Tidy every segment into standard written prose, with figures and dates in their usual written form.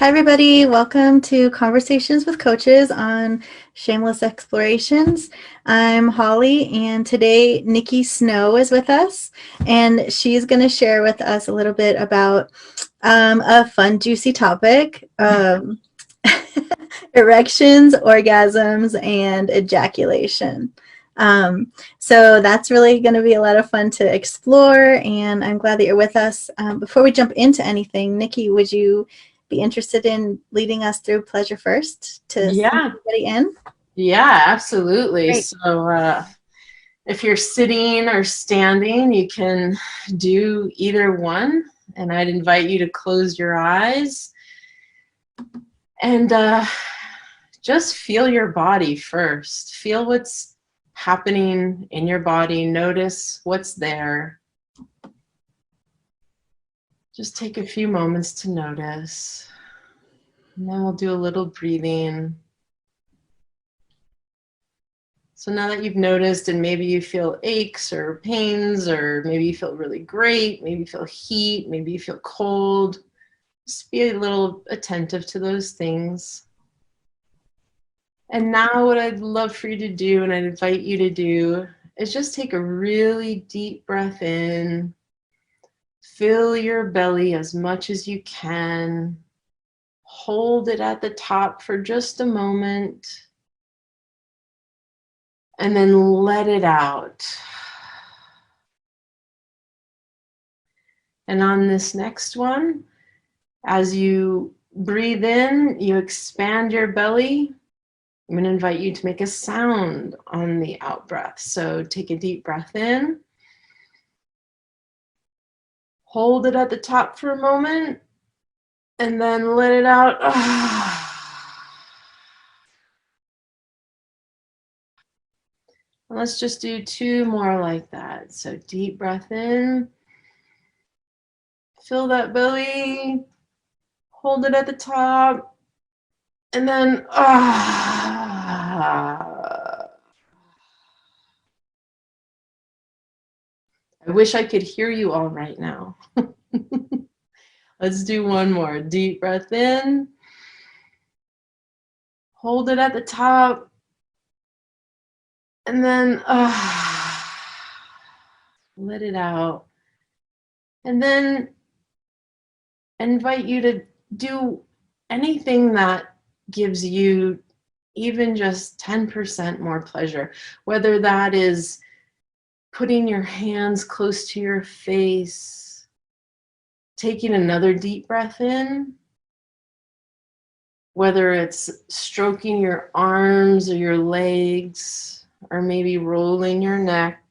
Hi, everybody. Welcome to Conversations with Coaches on Shameless Explorations. I'm Holly, and today Nikki Snow is with us, and she's going to share with us a little bit about a fun, juicy topic, erections, orgasms, and ejaculation. So that's really going to be a lot of fun to explore, and I'm glad that you're with us. Before we jump into anything, Nikki, would you be interested in leading us through pleasure first to sink everybody in? Yeah, absolutely. Great. So if you're sitting or standing, you can do either one. And I'd invite you to close your eyes and just feel your body first. Feel what's happening in your body. Notice what's there. Just take a few moments to notice. And then we'll do a little breathing. So now that you've noticed and maybe you feel aches or pains, or maybe you feel really great, maybe you feel heat, maybe you feel cold, just be a little attentive to those things. And now what I'd love for you to do, and I'd invite you to do, is just take a really deep breath in. Fill your belly as much as you can. Hold it at the top for just a moment. And then let it out. And on this next one, as you breathe in, you expand your belly. I'm going to invite you to make a sound on the out breath. So take a deep breath in. Hold it at the top for a moment. And then let it out. Let's just do two more like that. So deep breath in. Fill that belly. Hold it at the top. And then I wish I could hear you all right now. Let's do one more. Deep breath in. Hold it at the top. And then let it out. And then invite you to do anything that gives you even just 10% more pleasure, whether that is putting your hands close to your face, taking another deep breath in, whether it's stroking your arms or your legs, or maybe rolling your neck.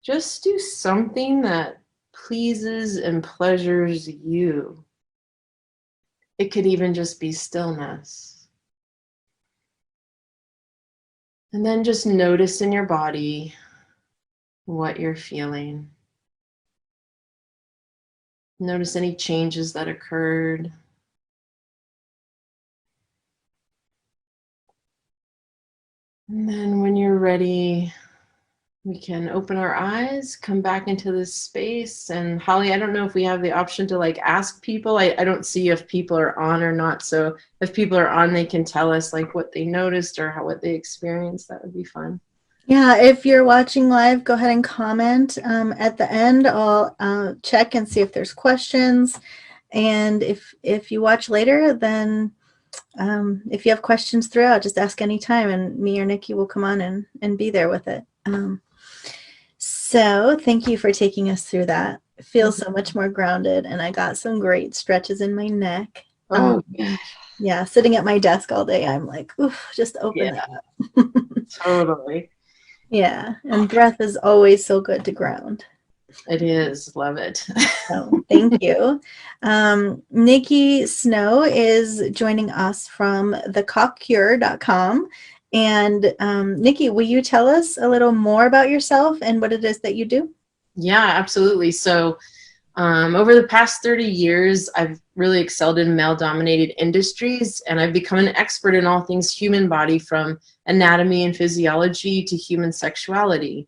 Just do something that pleases and pleasures you. It could even just be stillness. And then just notice in your body what you're feeling. Notice any changes that occurred. And then when you're ready, we can open our eyes, come back into this space. And Holly, I don't know if we have the option to like ask people. I don't see if people are on or not. So if people are on, they can tell us like what they noticed or what they experienced. That would be fun. Yeah, if you're watching live, go ahead and comment. At the end, I'll check and see if there's questions. And if you watch later, then if you have questions throughout, just ask anytime, and me or Nikki will come on and be there with it. So thank you for taking us through that. It feels so much more grounded, and I got some great stretches in my neck. Yeah, sitting at my desk all day, I'm like, oof, just open it up. Totally. Yeah, and breath is always so good to ground. It is. Love it. So thank you. Nikki Snow is joining us from thecockcure.com. And Nikki, will you tell us a little more about yourself and what it is that you do? Yeah, absolutely. So over the past 30 years, I've really excelled in male-dominated industries, and I've become an expert in all things human body, from anatomy and physiology to human sexuality.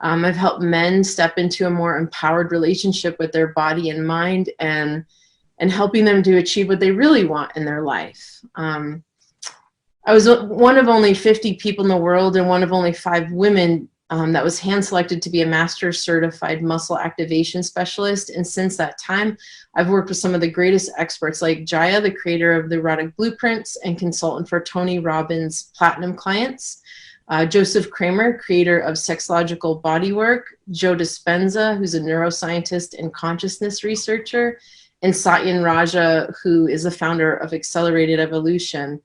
I've helped men step into a more empowered relationship with their body and mind, and and helping them to achieve what they really want in their life. I was one of only 50 people in the world and one of only 5 women that was hand selected to be a master certified muscle activation specialist. And since that time, I've worked with some of the greatest experts like Jaya, the creator of the Erotic Blueprints and consultant for Tony Robbins' platinum clients, Joseph Kramer, creator of Sexological Bodywork, Joe Dispenza, who's a neuroscientist and consciousness researcher, and Satyan Raja, who is the founder of Accelerated Evolution.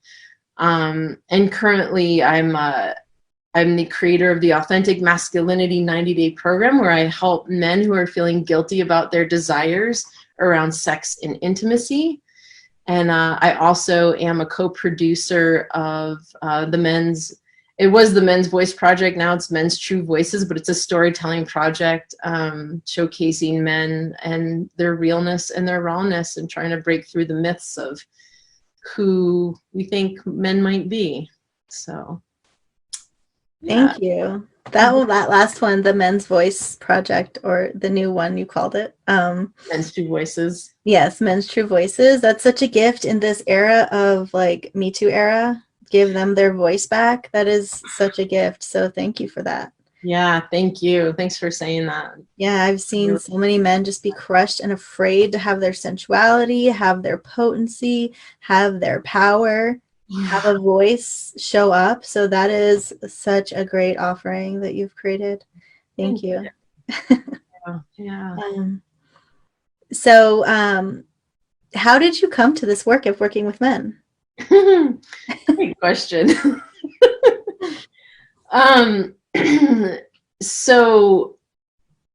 And currently I'm the creator of the Authentic Masculinity 90-Day Program, where I help men who are feeling guilty about their desires around sex and intimacy. And I also am a co-producer of it was the Men's Voice Project. Now it's Men's True Voices, but it's a storytelling project showcasing men and their realness and their rawness and trying to break through the myths of who we think men might be. So yeah. Thank you. That last one, the Men's Voice Project, or the new one you called it. Men's True Voices. Yes, Men's True Voices. That's such a gift in this era of like Me Too era. Give them their voice back. That is such a gift. So thank you for that. Yeah, thank you. Thanks for saying that. Yeah, I've seen so many men just be crushed and afraid to have their sensuality, have their potency, have their power, have a voice show up. So that is such a great offering that you've created. Thank you. Yeah. So how did you come to this work of working with men? Great question. So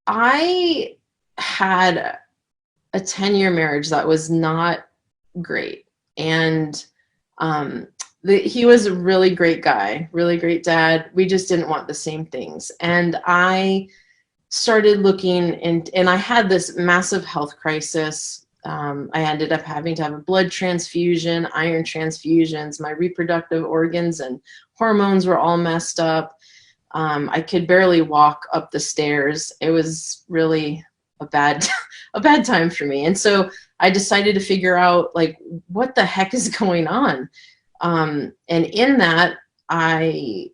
I had a 10-year marriage that was not great. And he was a really great guy, really great dad. We just didn't want the same things. And I started looking, and I had this massive health crisis. I ended up having to have a blood transfusion, iron transfusions. My reproductive organs and hormones were all messed up. I could barely walk up the stairs. It was really a bad time for me. And so I decided to figure out, like, what the heck is going on? And in that, I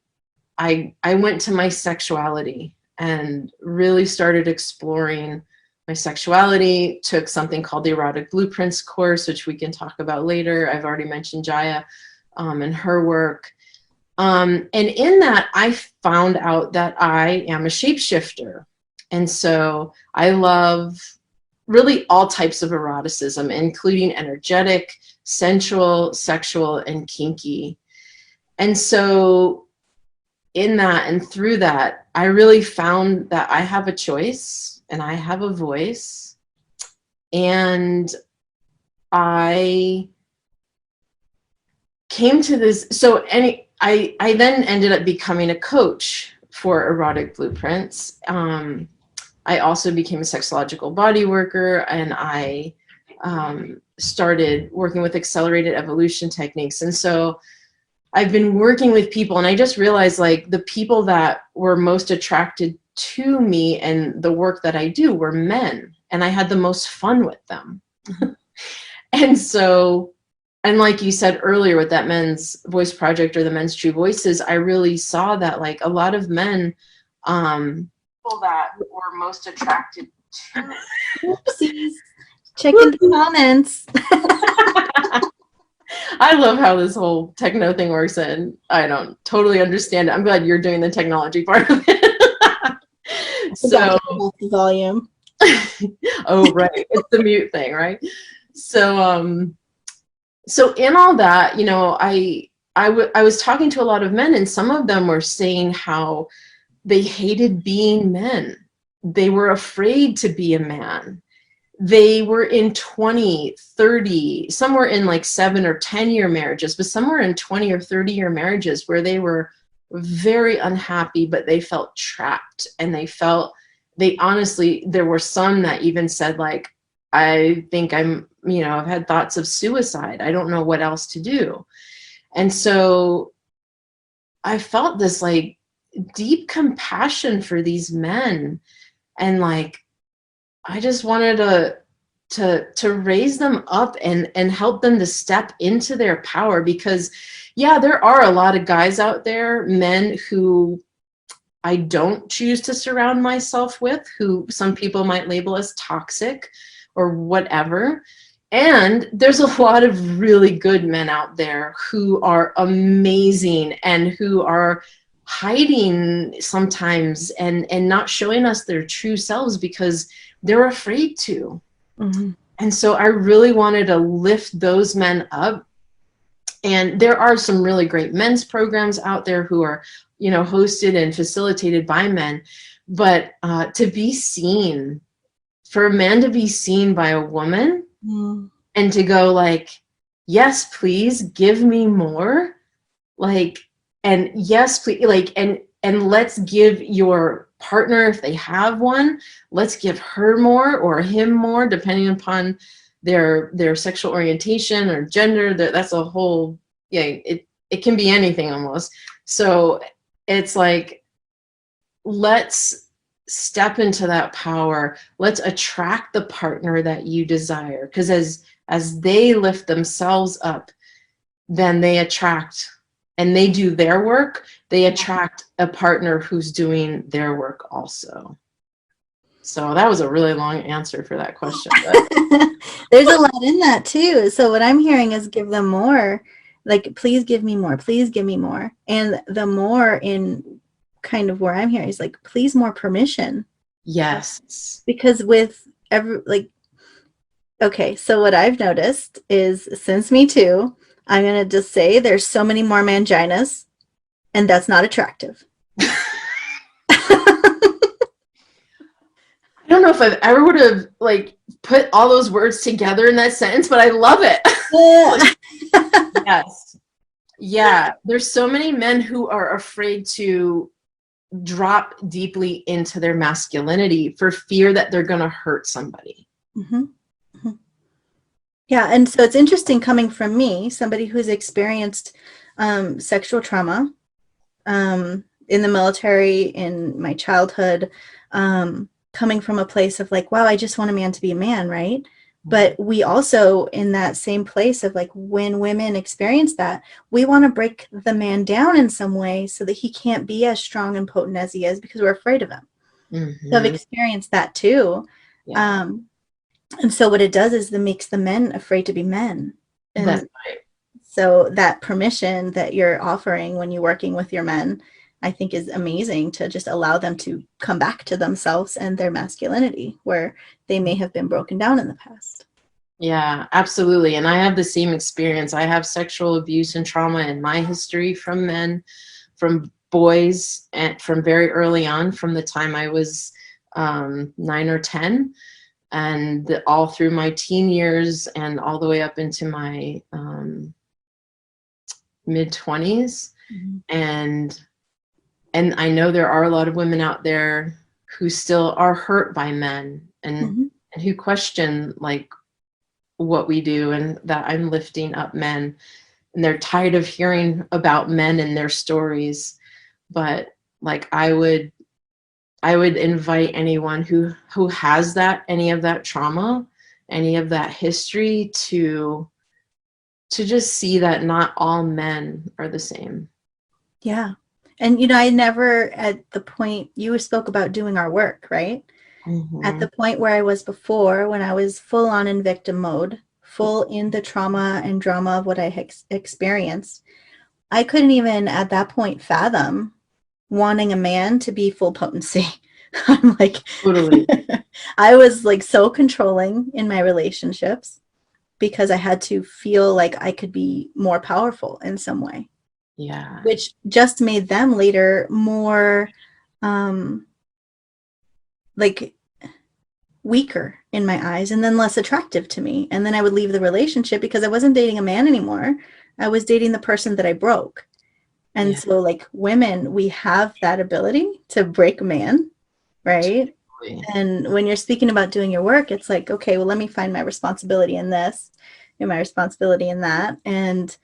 went to my sexuality and really started exploring my sexuality, took something called the Erotic Blueprints course, which we can talk about later. I've already mentioned Jaya and her work. And in that, I found out that I am a shapeshifter. And so I love really all types of eroticism, including energetic, sensual, sexual, and kinky. And so in that and through that, I really found that I have a choice and I have a voice. And I came to this, I then ended up becoming a coach for Erotic Blueprints. I also became a sexological body worker, and I started working with accelerated evolution techniques. And so I've been working with people, and I just realized, like, the people that were most attracted to me and the work that I do were men, and I had the most fun with them. And so, and like you said earlier with that Men's Voice Project or the Men's True Voices, I really saw that, like, a lot of men, people that were most attracted to. Oopsies. Checking the comments. I love how this whole techno thing works, and I don't totally understand it. I'm glad you're doing the technology part of it. So the volume. Oh, right. It's the mute thing, right? So so in all that, you know, I was talking to a lot of men, and some of them were saying how they hated being men. They were afraid to be a man. They were in 20, 30, some were in like 7 or 10-year marriages, but some were in 20 or 30-year marriages where they were very unhappy, but they felt trapped. And they honestly, there were some that even said, like, I think I've had thoughts of suicide. I don't know what else to do. And so I felt this, like, deep compassion for these men. And, like, I just wanted to to raise them up and help them to step into their power. Because yeah, there are a lot of guys out there, men, who I don't choose to surround myself with, who some people might label as toxic or whatever. And there's a lot of really good men out there who are amazing and who are hiding sometimes and not showing us their true selves because they're afraid to. Mm-hmm. And so I really wanted to lift those men up. And there are some really great men's programs out there who are, you know, hosted and facilitated by men. But to be seen, for a man to be seen by a woman and to go like, yes, please give me more. Like, and yes, please, like, and let's give your partner, if they have one, let's give her more or him more, depending upon their sexual orientation or gender. That's a whole, yeah, it can be anything almost. So it's like, let's step into that power. Let's attract the partner that you desire, because as they lift themselves up, then they attract, and they do their work, they attract a partner who's doing their work also. So that was a really long answer for that question. But There's a lot in that too. So what I'm hearing is give them more. Like, please give me more. Please give me more. And the more in kind of where I'm hearing is like, please more permission. yes. Because with every, like, okay, so what I've noticed is since Me Too, I'm going to just say there's so many more manginas, and that's not attractive. I don't know if I've ever would have like put all those words together in that sentence, but I love it. Yes. Yeah. There's so many men who are afraid to drop deeply into their masculinity for fear that they're going to hurt somebody. Mm-hmm. Mm-hmm. Yeah. And so it's interesting coming from me, somebody who's experienced sexual trauma in the military, in my childhood, coming from a place of like, wow, I just want a man to be a man, right? But we also, in that same place of like, when women experience that, we want to break the man down in some way so that he can't be as strong and potent as he is because we're afraid of him. Mm-hmm. So I've experienced that too. Yeah. And so what it does is it makes the men afraid to be men. And That's right. so that permission that you're offering when you're working with your men, I think is amazing, to just allow them to come back to themselves and their masculinity where they may have been broken down in the past. Yeah, absolutely. And I have the same experience. I have sexual abuse and trauma in my history from men, from boys, and from very early on, from the time I was 9 or 10, and all through my teen years and all the way up into my mid-20s. Mm-hmm. And I know there are a lot of women out there who still are hurt by men and who question like what we do, and that I'm lifting up men, and they're tired of hearing about men and their stories. But like I would invite anyone who has that, any of that trauma, any of that history, to just see that not all men are the same. Yeah. And, you know, I never, at the point you spoke about doing our work, right? Mm-hmm. At the point where I was before, when I was full on in victim mode, full in the trauma and drama of what I experienced, I couldn't even at that point fathom wanting a man to be full potency. I'm like, Totally. I was like so controlling in my relationships because I had to feel like I could be more powerful in some way. Yeah. Which just made them later more like weaker in my eyes, and then less attractive to me. And then I would leave the relationship because I wasn't dating a man anymore. I was dating the person that I broke. And so like women, we have that ability to break a man, right? Totally. And when you're speaking about doing your work, it's like, okay, well, let me find my responsibility in this and my responsibility in that, and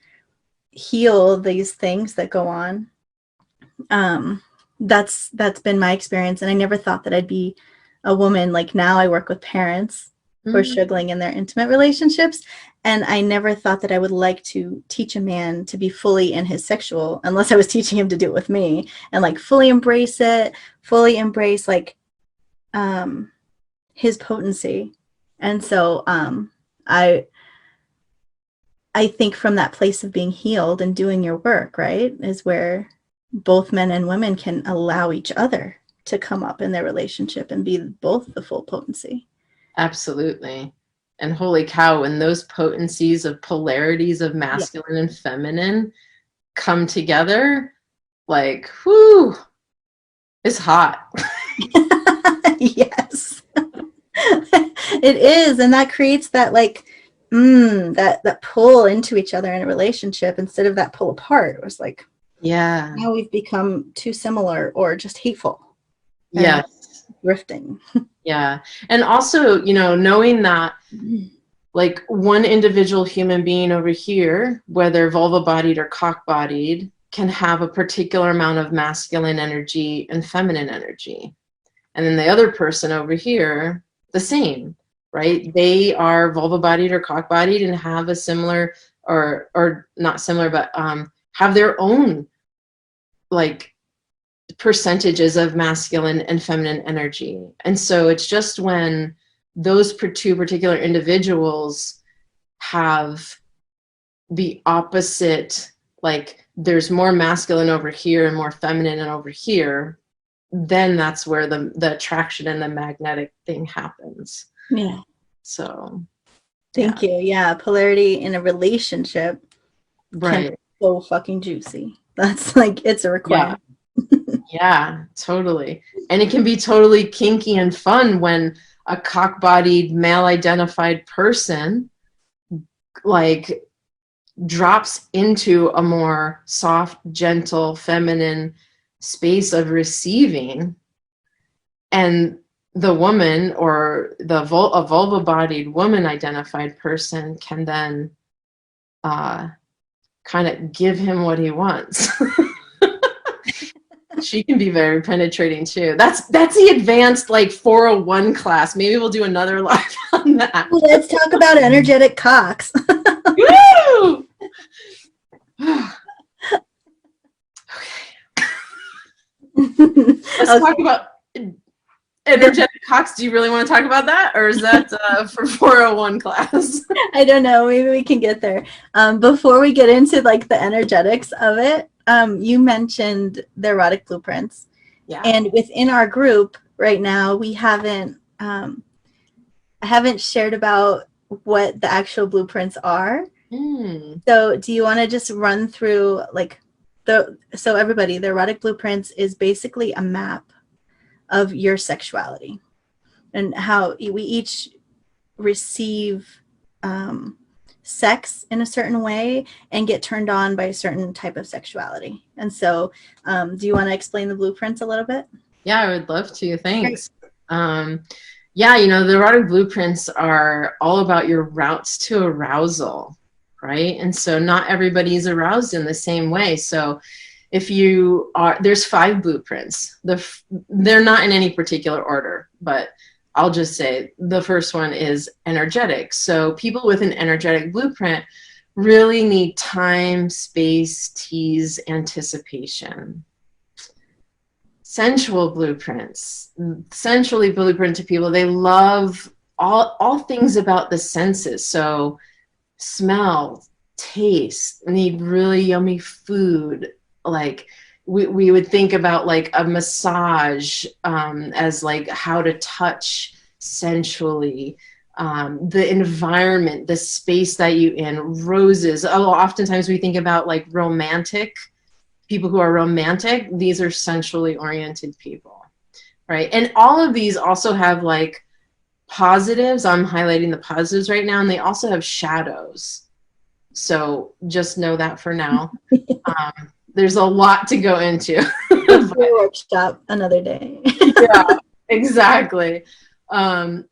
heal these things that go on. That's been my experience. And I never thought that I'd be a woman. Like now I work with parents who are struggling in their intimate relationships. And I never thought that I would like to teach a man to be fully in his sexual, unless I was teaching him to do it with me, and like fully embrace it, fully embrace like his potency. And so I think from that place of being healed and doing your work, right, is where both men and women can allow each other to come up in their relationship and be both the full potency. Absolutely. And holy cow, when those potencies of polarities of masculine and feminine come together, like, whoo, it's hot. Yes. It is. And that creates that like that pull into each other in a relationship instead of that pull apart. It was like, yeah, now we've become too similar or just hateful. Yes. Drifting. Yeah. And also, you know, knowing that like one individual human being over here, whether vulva-bodied or cock-bodied, can have a particular amount of masculine energy and feminine energy. And then the other person over here, the same, right? They are vulva-bodied or cock-bodied and have a similar, or not similar, but have their own like percentages of masculine and feminine energy. And so it's just when those two particular individuals have the opposite, like there's more masculine over here and more feminine and over here, then that's where the attraction and the magnetic thing happens. Yeah. So thank you. Yeah, polarity in a relationship right. can be so fucking juicy. That's like, it's a requirement. Yeah, totally. And it can be totally kinky and fun when a cock-bodied male-identified person like drops into a more soft, gentle, feminine space of receiving, and the woman or a vulva-bodied woman-identified person can then kind of give him what he wants. She can be very penetrating too. That's the advanced like 401 class. Maybe we'll do another live on that. Well, let's talk about energetic cocks. Woo! Let's talk about energetic cocks. Do you really want to talk about that, or is that for 401 class? I don't know. Maybe we can get there. Before we get into like the energetics of it, you mentioned the erotic blueprints. Yeah. And within our group right now, we haven't I haven't shared about what the actual blueprints are. So do you want to just run through like so everybody, the erotic blueprints is basically a map of your sexuality and how we each receive sex in a certain way and get turned on by a certain type of sexuality. And so do you want to explain the blueprints a little bit? Yeah, I would love to. Thanks. Yeah, you know, the erotic blueprints are all about your routes to arousal, right? And so not everybody's aroused in the same way. So if you are, there's 5 blueprints. They're not in any particular order, but I'll just say the first one is energetic. So people with an energetic blueprint really need time, space, tease, anticipation. Sensual blueprints, sensually blueprinted people, they love all things about the senses. So smell, taste, need really yummy food. Like we would think about like a massage as like how to touch sensually, the environment, the space that you in, roses. Oftentimes we think about like romantic people who are romantic. These are sensually oriented people, right? And all of these also have like positives. I'm highlighting the positives right now, and they also have shadows. So just know that for now. There's a lot to go into. Workshop another day. Yeah, exactly.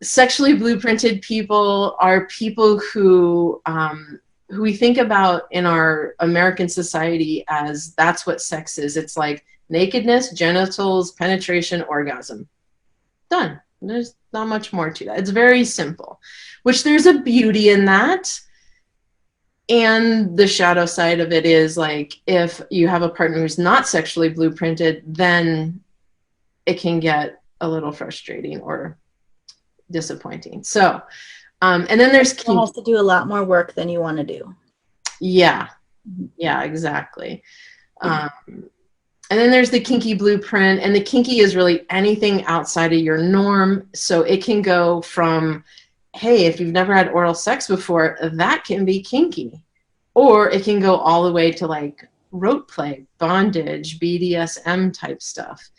Sexually blueprinted people are people who we think about in our American society as that's what sex is. It's like nakedness, genitals, penetration, orgasm. Done. There's not much more to that. It's very simple, which there's a beauty in that. And the shadow side of it is like, if you have a partner who's not sexually blueprinted, then it can get a little frustrating or disappointing. So, and then there's It has to do a lot more work than you want to do. Yeah, yeah, exactly. And then there's the kinky blueprint, and the kinky is really anything outside of your norm. So it can go from, hey, if you've never had oral sex before, that can be kinky. Or it can go all the way to like rote play, bondage, BDSM type stuff.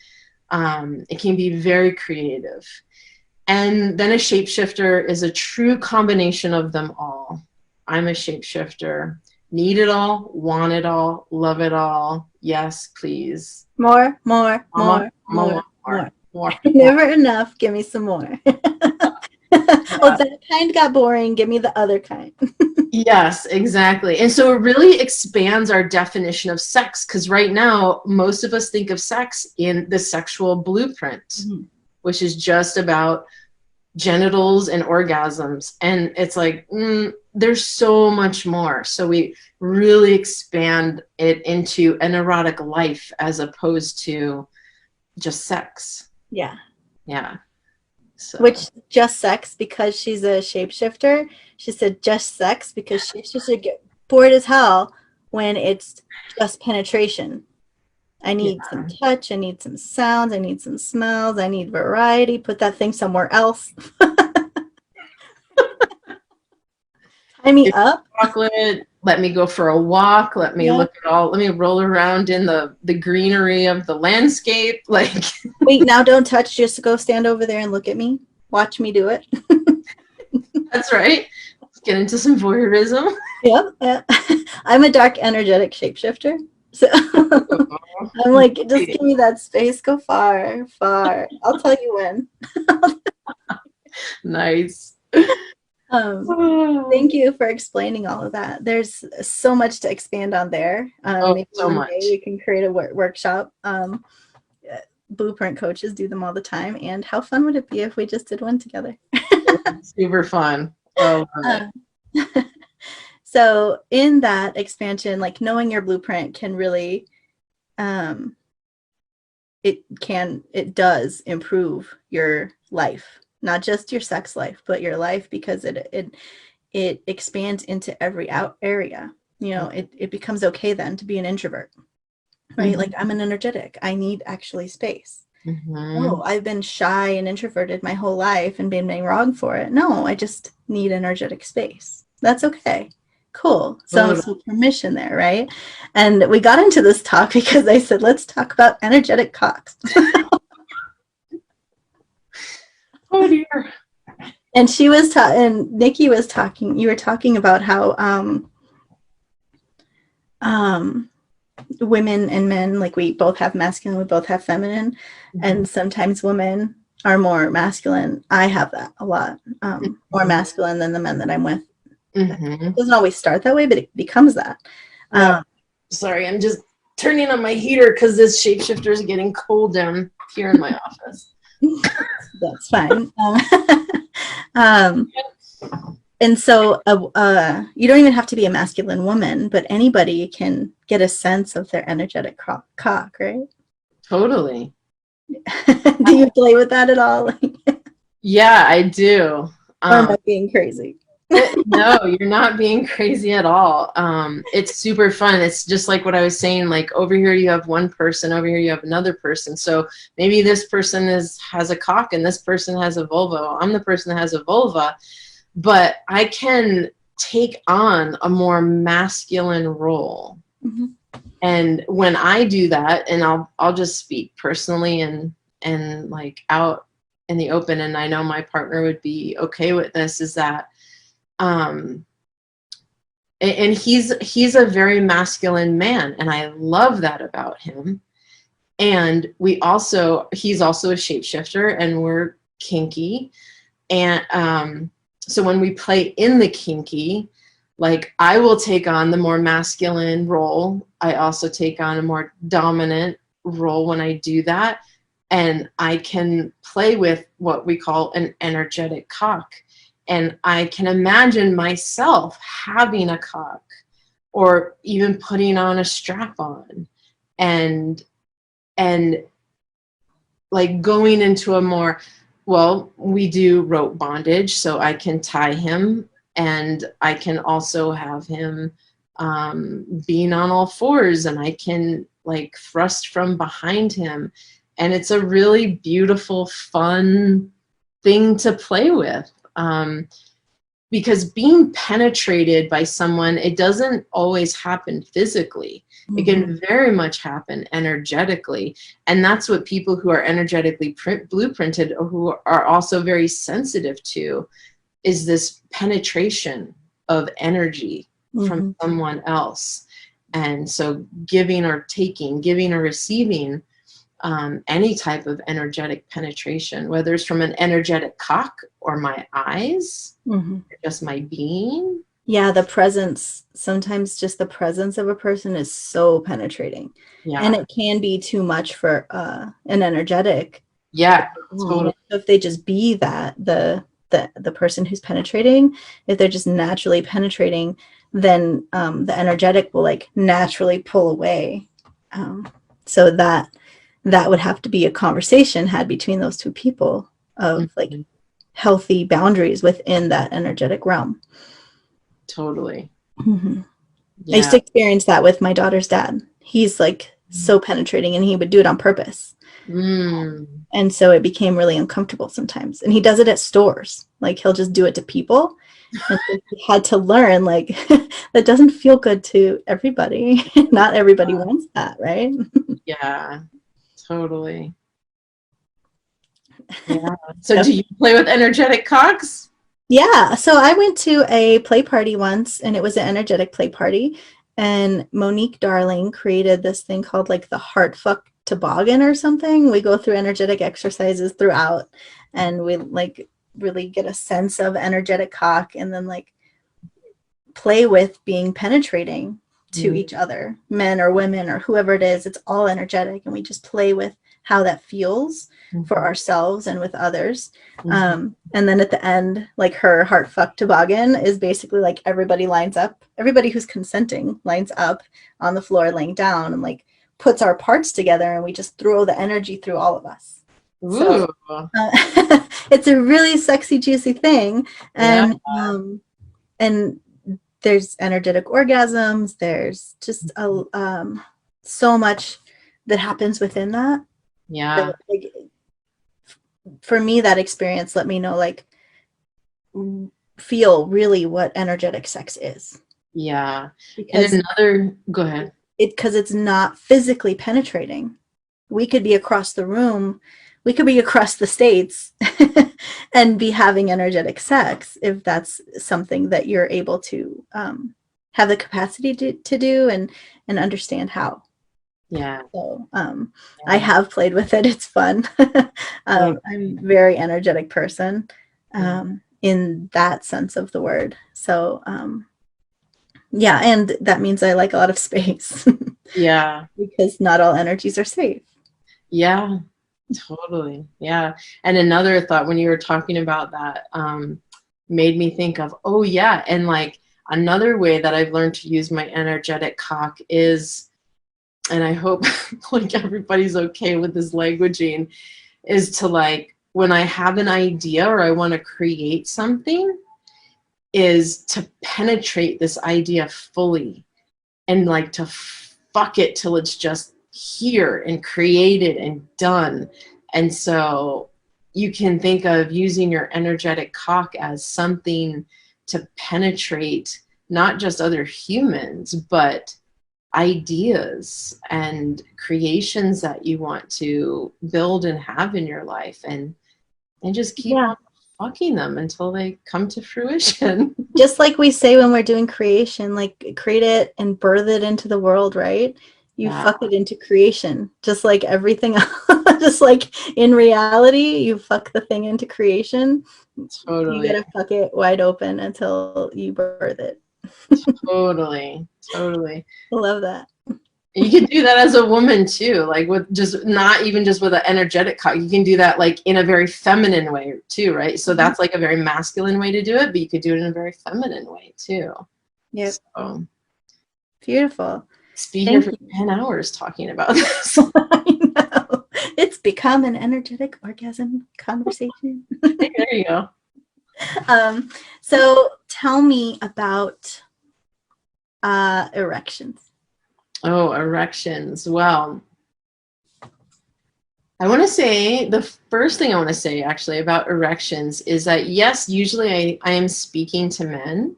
It can be very creative. And then a shapeshifter is a true combination of them all. I'm a shapeshifter. Need it all, want it all, love it all. Yes, please. More. Never enough. Give me some more. Oh, that kind got boring. Give me the other kind. Yes, exactly. And so it really expands our definition of sex, because right now, most of us think of sex in the sexual blueprint, which is just about genitals and orgasms. And it's like, there's so much more. So we really expand it into an erotic life as opposed to just sex. Yeah. Yeah. So. Which just sex because she's a shapeshifter. She said just sex because shapeshifters get bored as hell when it's just penetration. I need some touch. I need some sounds. I need some smells. I need variety. Put that thing somewhere else. Tie me up. Chocolate. Let me go for a walk. Let me look at all. Let me roll around in the greenery of the landscape. Like, wait, now don't touch. Just go stand over there and look at me. Watch me do it. That's right. Let's get into some voyeurism. Yeah. I'm a dark, energetic shapeshifter. So I'm like, just give me that space. Go far, far. I'll tell you when. Nice. Thank you for explaining all of that. There's so much to expand on there. Maybe so much. we can create a workshop. Blueprint coaches do them all the time. And how fun would it be if we just did one together? Super fun. Oh, so in that expansion, like knowing your blueprint can really, it does improve your life. Not just your sex life, but your life, because it expands into every area. You know, it becomes okay then to be an introvert, right? Like, I'm an energetic. I need actually space. Oh, I've been shy and introverted my whole life and been made wrong for it. No, I just need energetic space. That's okay. Cool. So permission there, right? And we got into this talk because I said, let's talk about energetic cocks. Oh dear. And she was and Nikki was talking. You were talking about how women and men, like, we both have masculine, we both have feminine, and sometimes women are more masculine. I have that a lot, more masculine than the men that I'm with. It doesn't always start that way, but it becomes that. Sorry, I'm just turning on my heater because this shapeshifter is getting cold down here in my office. That's fine. And so you don't even have to be a masculine woman, but anybody can get a sense of their energetic cock, right? Totally. Do you play with that at all? Yeah, I do. Or am I being crazy? No, you're not being crazy at all. It's super fun. It's just like what I was saying, like, over here you have one person, over here you have another person. So maybe this person has a cock and this person has a vulva. I'm the person that has a vulva, but I can take on a more masculine role. And when I do that, and I'll just speak personally and like out in the open, and I know my partner would be okay with this, is that and he's a very masculine man, and I love that about him. And he's also a shapeshifter, and we're kinky. And so when we play in the kinky, like, I will take on the more masculine role. I also take on a more dominant role when I do that. and I can play with what we call an energetic cock. And I can imagine myself having a cock or even putting on a strap on and like going into a more, well, we do rope bondage, so I can tie him, and I can also have him being on all fours, and I can like thrust from behind him. And it's a really beautiful, fun thing to play with. Because being penetrated by someone, it doesn't always happen physically. It can very much happen energetically. And that's what people who are energetically blueprinted, or who are also very sensitive to, is this penetration of energy from someone else. And so giving or taking, giving or receiving any type of energetic penetration, whether it's from an energetic cock or my eyes, or just my being. Yeah, the presence, sometimes just the presence of a person is so penetrating. Yeah. And it can be too much for an energetic. Yeah, totally. If they just be that, the person who's penetrating, if they're just naturally penetrating, then the energetic will like naturally pull away. So that would have to be a conversation had between those two people of like healthy boundaries within that energetic realm. Totally. I used to experience that with my daughter's dad. He's like so penetrating, and he would do it on purpose. And so it became really uncomfortable sometimes. And he does it at stores. Like he'll just do it to people. And so he had to learn, like, that doesn't feel good to everybody. Not everybody wants that, right? Yeah, totally. Yeah. So do you play with energetic cocks? Yeah. So I went to a play party once, and it was an energetic play party. And Monique Darling created this thing called like the Heart Fuck Toboggan or something. We go through energetic exercises throughout, and we like really get a sense of energetic cock, and then like play with being penetrating to each other, men or women or whoever it is. It's all energetic, and we just play with how that feels for ourselves and with others. And then at the end, like her heart fuck toboggan is basically like everybody lines up, everybody who's consenting lines up on the floor laying down, and like puts our parts together, and we just throw the energy through all of us. So it's a really sexy, juicy thing. And and there's energetic orgasms. There's just so much that happens within that. Yeah. Like, for me, that experience let me know, like, feel really what energetic sex is. Yeah. Because go ahead. Because it's not physically penetrating. We could be across the room. We could be across the states and be having energetic sex, if that's something that you're able to have the capacity to do and understand how. Yeah. So I have played with it. It's fun. I'm a very energetic person in that sense of the word. So yeah, and that means I like a lot of space. Yeah. Because not all energies are safe. Yeah, totally. Yeah. And another thought when you were talking about that made me think of, oh yeah, and like another way that I've learned to use my energetic cock is, and I hope like everybody's okay with this languaging, is to like, when I have an idea or I want to create something, is to penetrate this idea fully and like to fuck it till it's just here and created and done. And so you can think of using your energetic cock as something to penetrate not just other humans, but ideas and creations that you want to build and have in your life, and just keep on fucking them until they come to fruition. Just like we say when we're doing creation, like create it and birth it into the world, right? You fuck it into creation, just like everything else. Just like in reality, you fuck the thing into creation. Totally. You gotta fuck it wide open until you birth it. Totally. I love that. You can do that as a woman too, like with just not even just with an energetic cock. You can do that like in a very feminine way too, right? So that's like a very masculine way to do it, but you could do it in a very feminine way too. Yep. So Beautiful. be here Thank for you. 10 hours talking about this. I know. It's become an energetic orgasm conversation. There you go. So tell me about erections. Oh, erections. Well, I want to say the first thing I want to say actually about erections is that yes, usually I am speaking to men,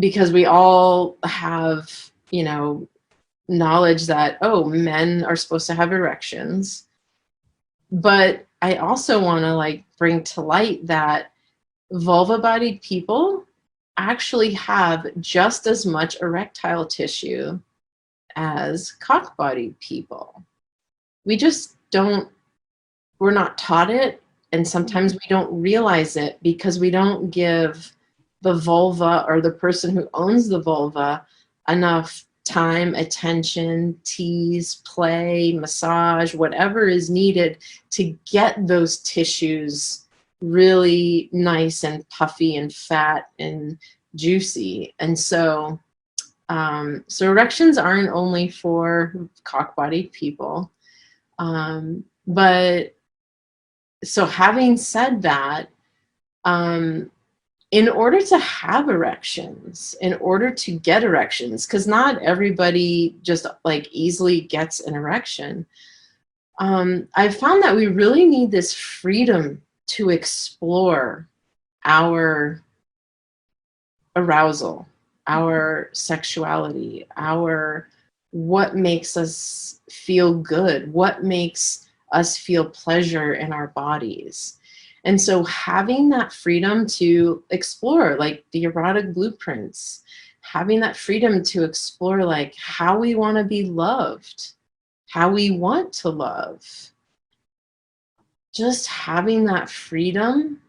because we all have, you know, knowledge that, oh, men are supposed to have erections. But I also want to like bring to light that vulva-bodied people actually have just as much erectile tissue as cock-bodied people. We just don't, we're not taught it, and sometimes we don't realize it because we don't give the vulva or the person who owns the vulva enough time, attention, tease, play, massage, whatever is needed to get those tissues really nice and puffy and fat and juicy. And so so erections aren't only for cock-bodied people. But so having said that, in order to have erections, in order to get erections, because not everybody just like easily gets an erection, I've found that we really need this freedom to explore our arousal, our sexuality, our what makes us feel good, what makes us feel pleasure in our bodies. And so having that freedom to explore like the erotic blueprints, having that freedom to explore like how we want to be loved, how we want to love, just having that freedom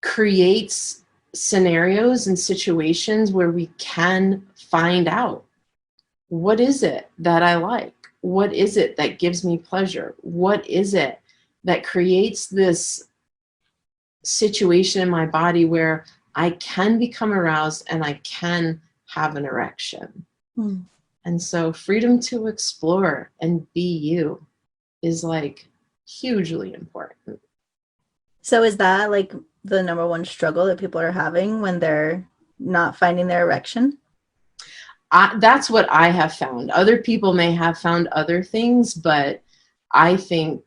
creates scenarios and situations where we can find out, what is it that I like? What is it that gives me pleasure? What is it that creates this situation in my body where I can become aroused and I can have an erection? And so freedom to explore and be you is like hugely important. So is that like the number one struggle that people are having when they're not finding their erection? That's what I have found. Other people may have found other things, but I think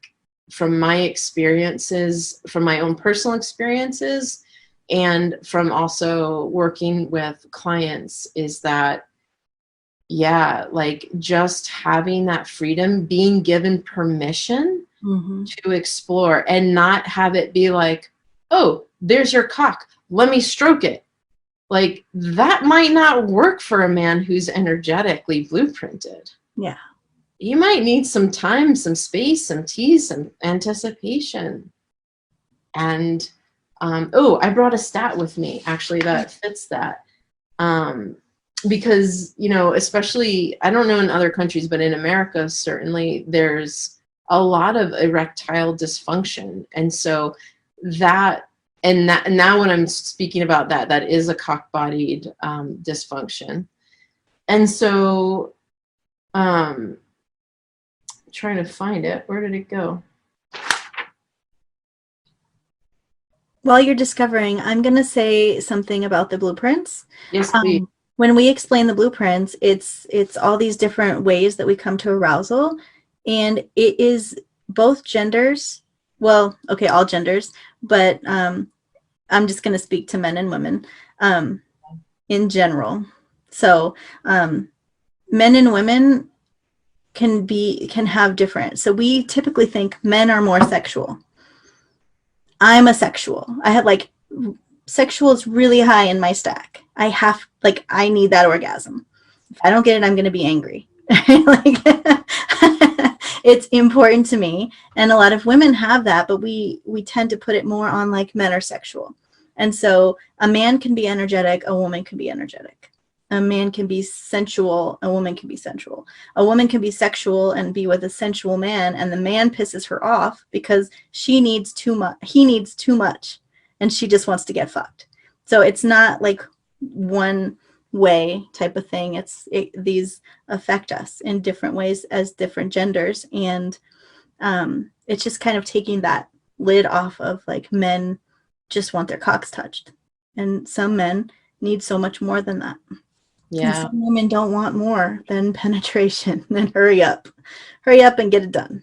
from my experiences, from my own personal experiences, and from also working with clients, is that, yeah, like just having that freedom, being given permission to explore and not have it be like, oh, there's your cock, let me stroke it. Like that might not work for a man who's energetically blueprinted. Yeah. You might need some time, some space, some tease, some anticipation. And oh, I brought a stat with me actually that fits that. Because, you know, especially, I don't know in other countries, but in America, certainly there's a lot of erectile dysfunction. And so that, and now when I'm speaking about that, that is a cock-bodied dysfunction. And so, trying to find it. Where did it go? While you're discovering, I'm going to say something about the blueprints. Yes, please. When we explain the blueprints, it's all these different ways that we come to arousal, and it is both genders. Well, okay, all genders, but I'm just going to speak to men and women in general. So men and women can have different. So we typically think men are more sexual. I'm a sexual. I have like sexual is really high in my stack. I need that orgasm. If I don't get it, I'm going to be angry. Like it's important to me. And a lot of women have that, but we tend to put it more on like men are sexual. And so a man can be energetic, a woman can be energetic. A man can be sensual, a woman can be sensual. A woman can be sexual and be with a sensual man, and the man pisses her off because she needs too much, he needs too much, and she just wants to get fucked. So it's not like one way type of thing. These affect us in different ways as different genders, and it's just kind of taking that lid off of like men just want their cocks touched, and some men need so much more than that. And Yeah. some women don't want more than penetration. Then hurry up and get it done.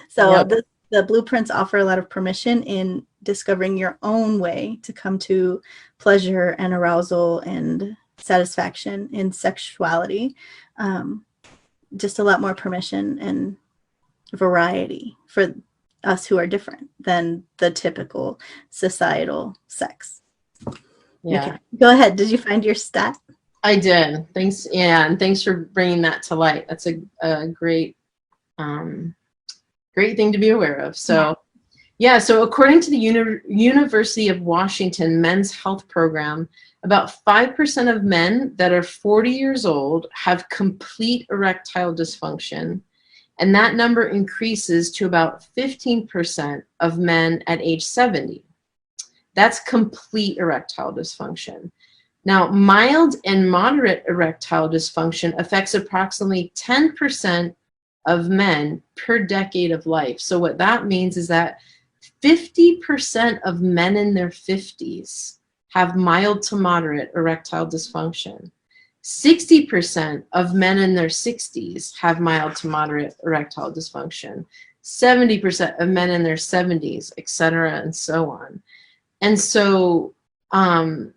So Yep. the blueprints offer a lot of permission in discovering your own way to come to pleasure and arousal and satisfaction in sexuality. Just a lot more permission and variety for us who are different than the typical societal sex. Yeah. Okay, go ahead. Did you find your stat? I did. Thanks. Yeah. And thanks for bringing that to light. That's a great, great thing to be aware of. So yeah. So according to the University of Washington Men's Health Program, about 5% of men that are 40 years old have complete erectile dysfunction. And that number increases to about 15% of men at age 70. That's complete erectile dysfunction. Now, mild and moderate erectile dysfunction affects approximately 10% of men per decade of life. So what that means is that 50% of men in their 50s have mild to moderate erectile dysfunction. 60% of men in their 60s have mild to moderate erectile dysfunction. 70% of men in their 70s, et cetera, and so on. And so, and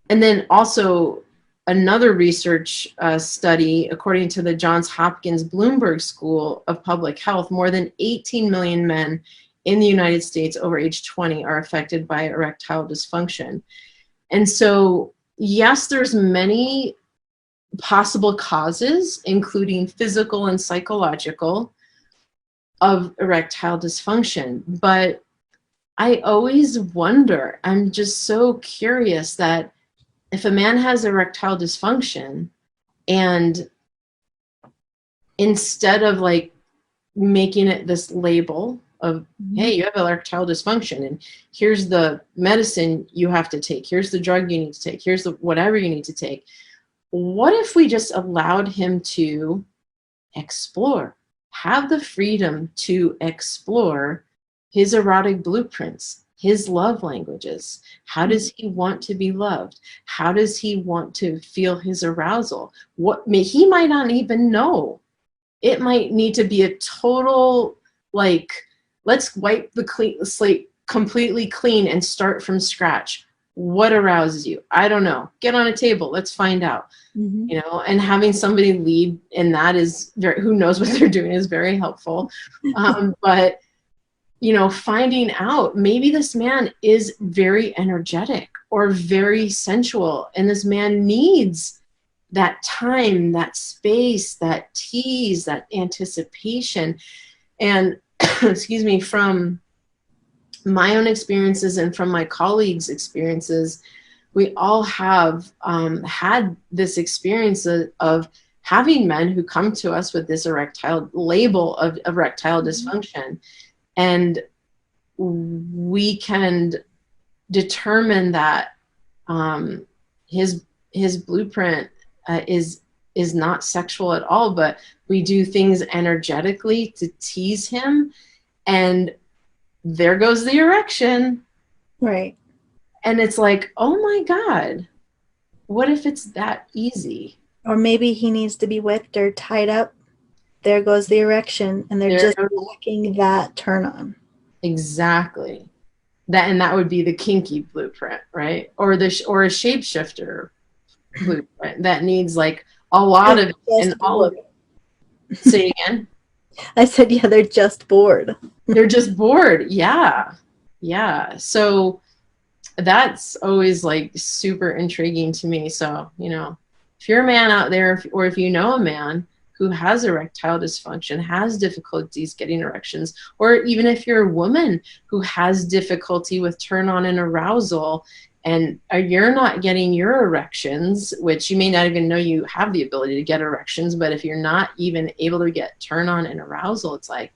then also another research study, according to the Johns Hopkins Bloomberg School of Public Health, more than 18 million men in the United States over age 20 are affected by erectile dysfunction. And so, yes, there's many possible causes, including physical and psychological, of erectile dysfunction. But I always wonder, I'm just so curious that if a man has erectile dysfunction and instead of like making it this label of, hey, you have erectile dysfunction and here's the medicine you have to take, here's the drug you need to take, here's the whatever you need to take, what if we just allowed him to explore, have the freedom to explore his erotic blueprints, his love languages? How does he want to be loved? How does he want to feel his arousal? He might not even know. It might need to be a total, like, let's wipe the slate completely clean and start from scratch. What arouses you? I don't know. Get on a table. Let's find out. You know, and having somebody lead in that is who knows what they're doing is very helpful. But you know, finding out maybe this man is very energetic or very sensual, and this man needs that time, that space, that tease, that anticipation. And excuse me, from my own experiences and from my colleagues' experiences, we all have had this experience of having men who come to us with this erectile label of erectile dysfunction. And we can determine that his blueprint is not sexual at all, but we do things energetically to tease him, and there goes the erection. Right. And it's like, oh my God, what if it's that easy? Or maybe he needs to be whipped or tied up. There goes the erection, and they're just lacking that turn on. Exactly. That would be the kinky blueprint, right? Or a shapeshifter blueprint that needs like a lot of and all of it. Say again. I said, yeah, they're just bored. They're just bored. Yeah. Yeah. So that's always like super intriguing to me. So, you know, if you're a man out there, or if you know a man who has erectile dysfunction, has difficulties getting erections, or even if you're a woman who has difficulty with turn on and arousal and you're not getting your erections, which you may not even know you have the ability to get erections, but if you're not even able to get turn on and arousal, it's like,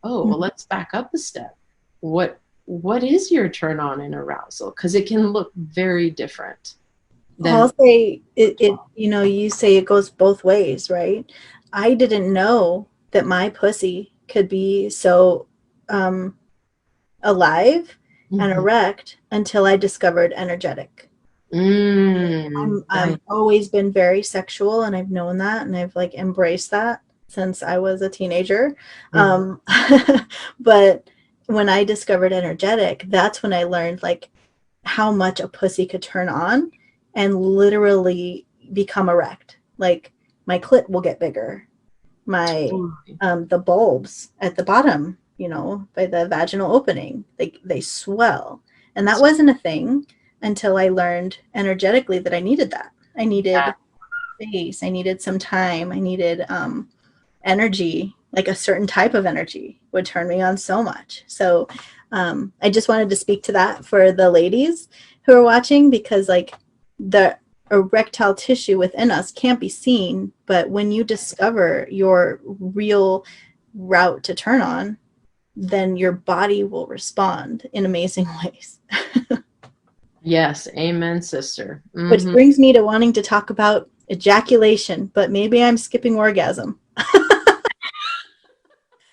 oh, well, let's back up a step. What is your turn on and arousal? Because it can look very different than I'll say it, you know, you say it goes both ways, right? I didn't know that my pussy could be so alive and Mhm. erect until I discovered energetic. I'm Right. always been very sexual, and I've known that, and I've like embraced that since I was a teenager. Mhm. Um, but when I discovered energetic, that's when I learned like how much a pussy could turn on and literally become erect. Like my clit will get bigger. My Totally. the bulbs at the bottom, you know, by the vaginal opening, they swell. And that wasn't a thing until I learned energetically that I needed that. I Yeah, needed space. I needed some time. I needed energy, like a certain type of energy would turn me on so much. So I just wanted to speak to that for the ladies who are watching, because like the erectile tissue within us can't be seen, but when you discover your real route to turn on, then your body will respond in amazing ways. yes, amen, sister. Which Hmm. brings me to wanting to talk about ejaculation, but maybe I'm skipping orgasm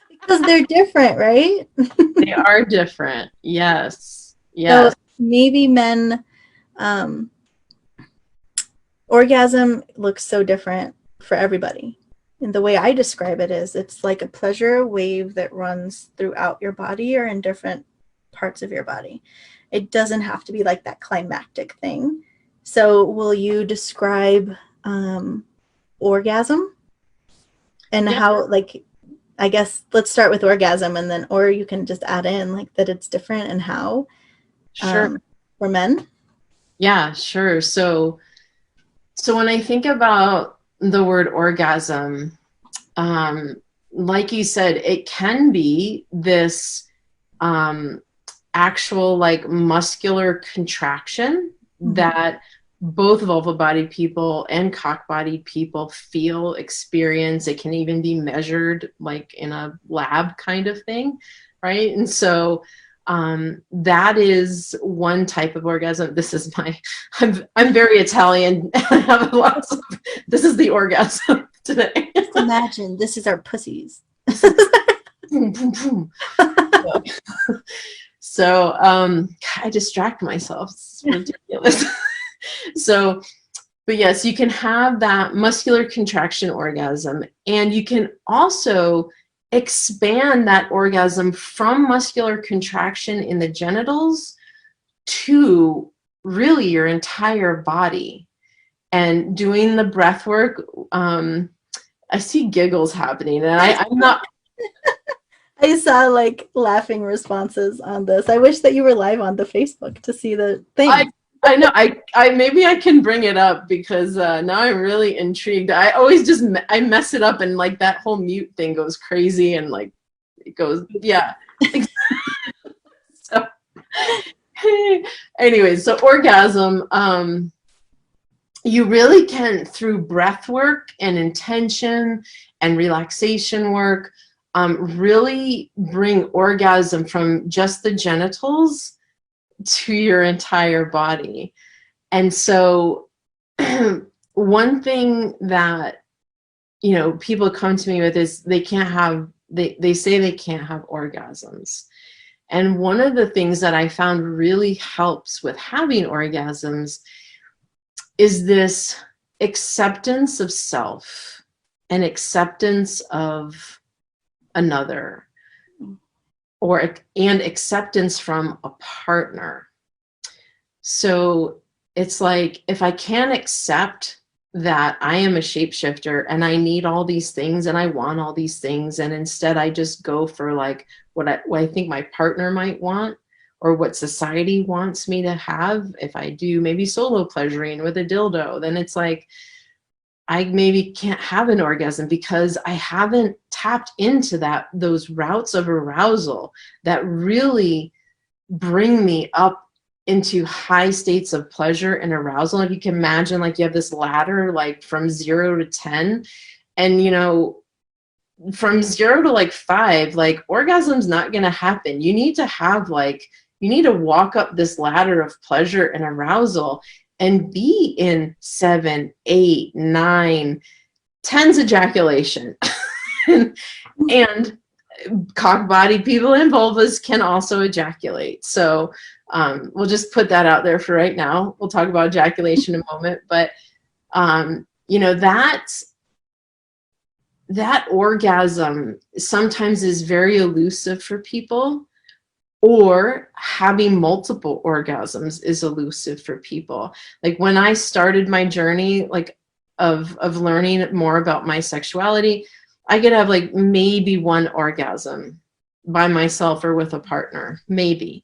because they're different, right? They are different. Yes, So yes. maybe men, um, orgasm looks so different for everybody. And the way I describe it is it's like a pleasure wave that runs throughout your body or in different parts of your body. It doesn't have to be like that climactic thing. So, will you describe orgasm and Yeah, how, like, I guess let's start with orgasm and then, or you can just add in like that it's different and how sure. for men? Yeah, sure. So when I think about the word orgasm, um, like you said, it can be this um, actual like muscular contraction Mhm. that both vulva-bodied people and cock-bodied people feel, experience. It can even be measured like in a lab kind of thing, right? And so that is one type of orgasm. This is my, I'm very Italian. I have lots of, this is the orgasm today. Just imagine this is our pussies. This is boom, boom, boom. So I distract myself. It's ridiculous. So, but yes, you can have that muscular contraction orgasm, and you can also expand that orgasm from muscular contraction in the genitals to really your entire body. And doing the breath work, I see giggles happening, and I'm not. I saw like laughing responses on this. I wish that you were live on the Facebook to see the I thing. I know. I maybe I can bring it up because now I'm really intrigued. I always just I mess it up, and like that whole mute thing goes crazy, and like it goes, yeah. So anyways, so orgasm, you really can, through breath work and intention and relaxation work, really bring orgasm from just the genitals to your entire body. And so one thing that, you know, people come to me with is they can't have, they say they can't have orgasms. And one of the things that I found really helps with having orgasms is this acceptance of self and acceptance of another, or and acceptance from a partner. So it's like, if I can't accept that I am a shapeshifter and I need all these things and I want all these things, and instead I just go for like what I think my partner might want, or what society wants me to have, if I do maybe solo pleasuring with a dildo, then it's like I maybe can't have an orgasm because I haven't tapped into those routes of arousal that really bring me up into high states of pleasure and arousal. If you can imagine, like, you have this ladder, like from 0 to 10, and, you know, from 0 to like 5, like, orgasm's not going to happen. You need to have, like, you need to walk up this ladder of pleasure and arousal and be in 7, 8, 9, 10's ejaculation. And cock-bodied people and vulvas can also ejaculate. So we'll just put that out there for right now. We'll talk about ejaculation in a moment. But, you know, that orgasm sometimes is very elusive for people, or having multiple orgasms is elusive for people. Like, when I started my journey, like, of learning more about my sexuality, I could have like maybe 1 orgasm by myself or with a partner, maybe.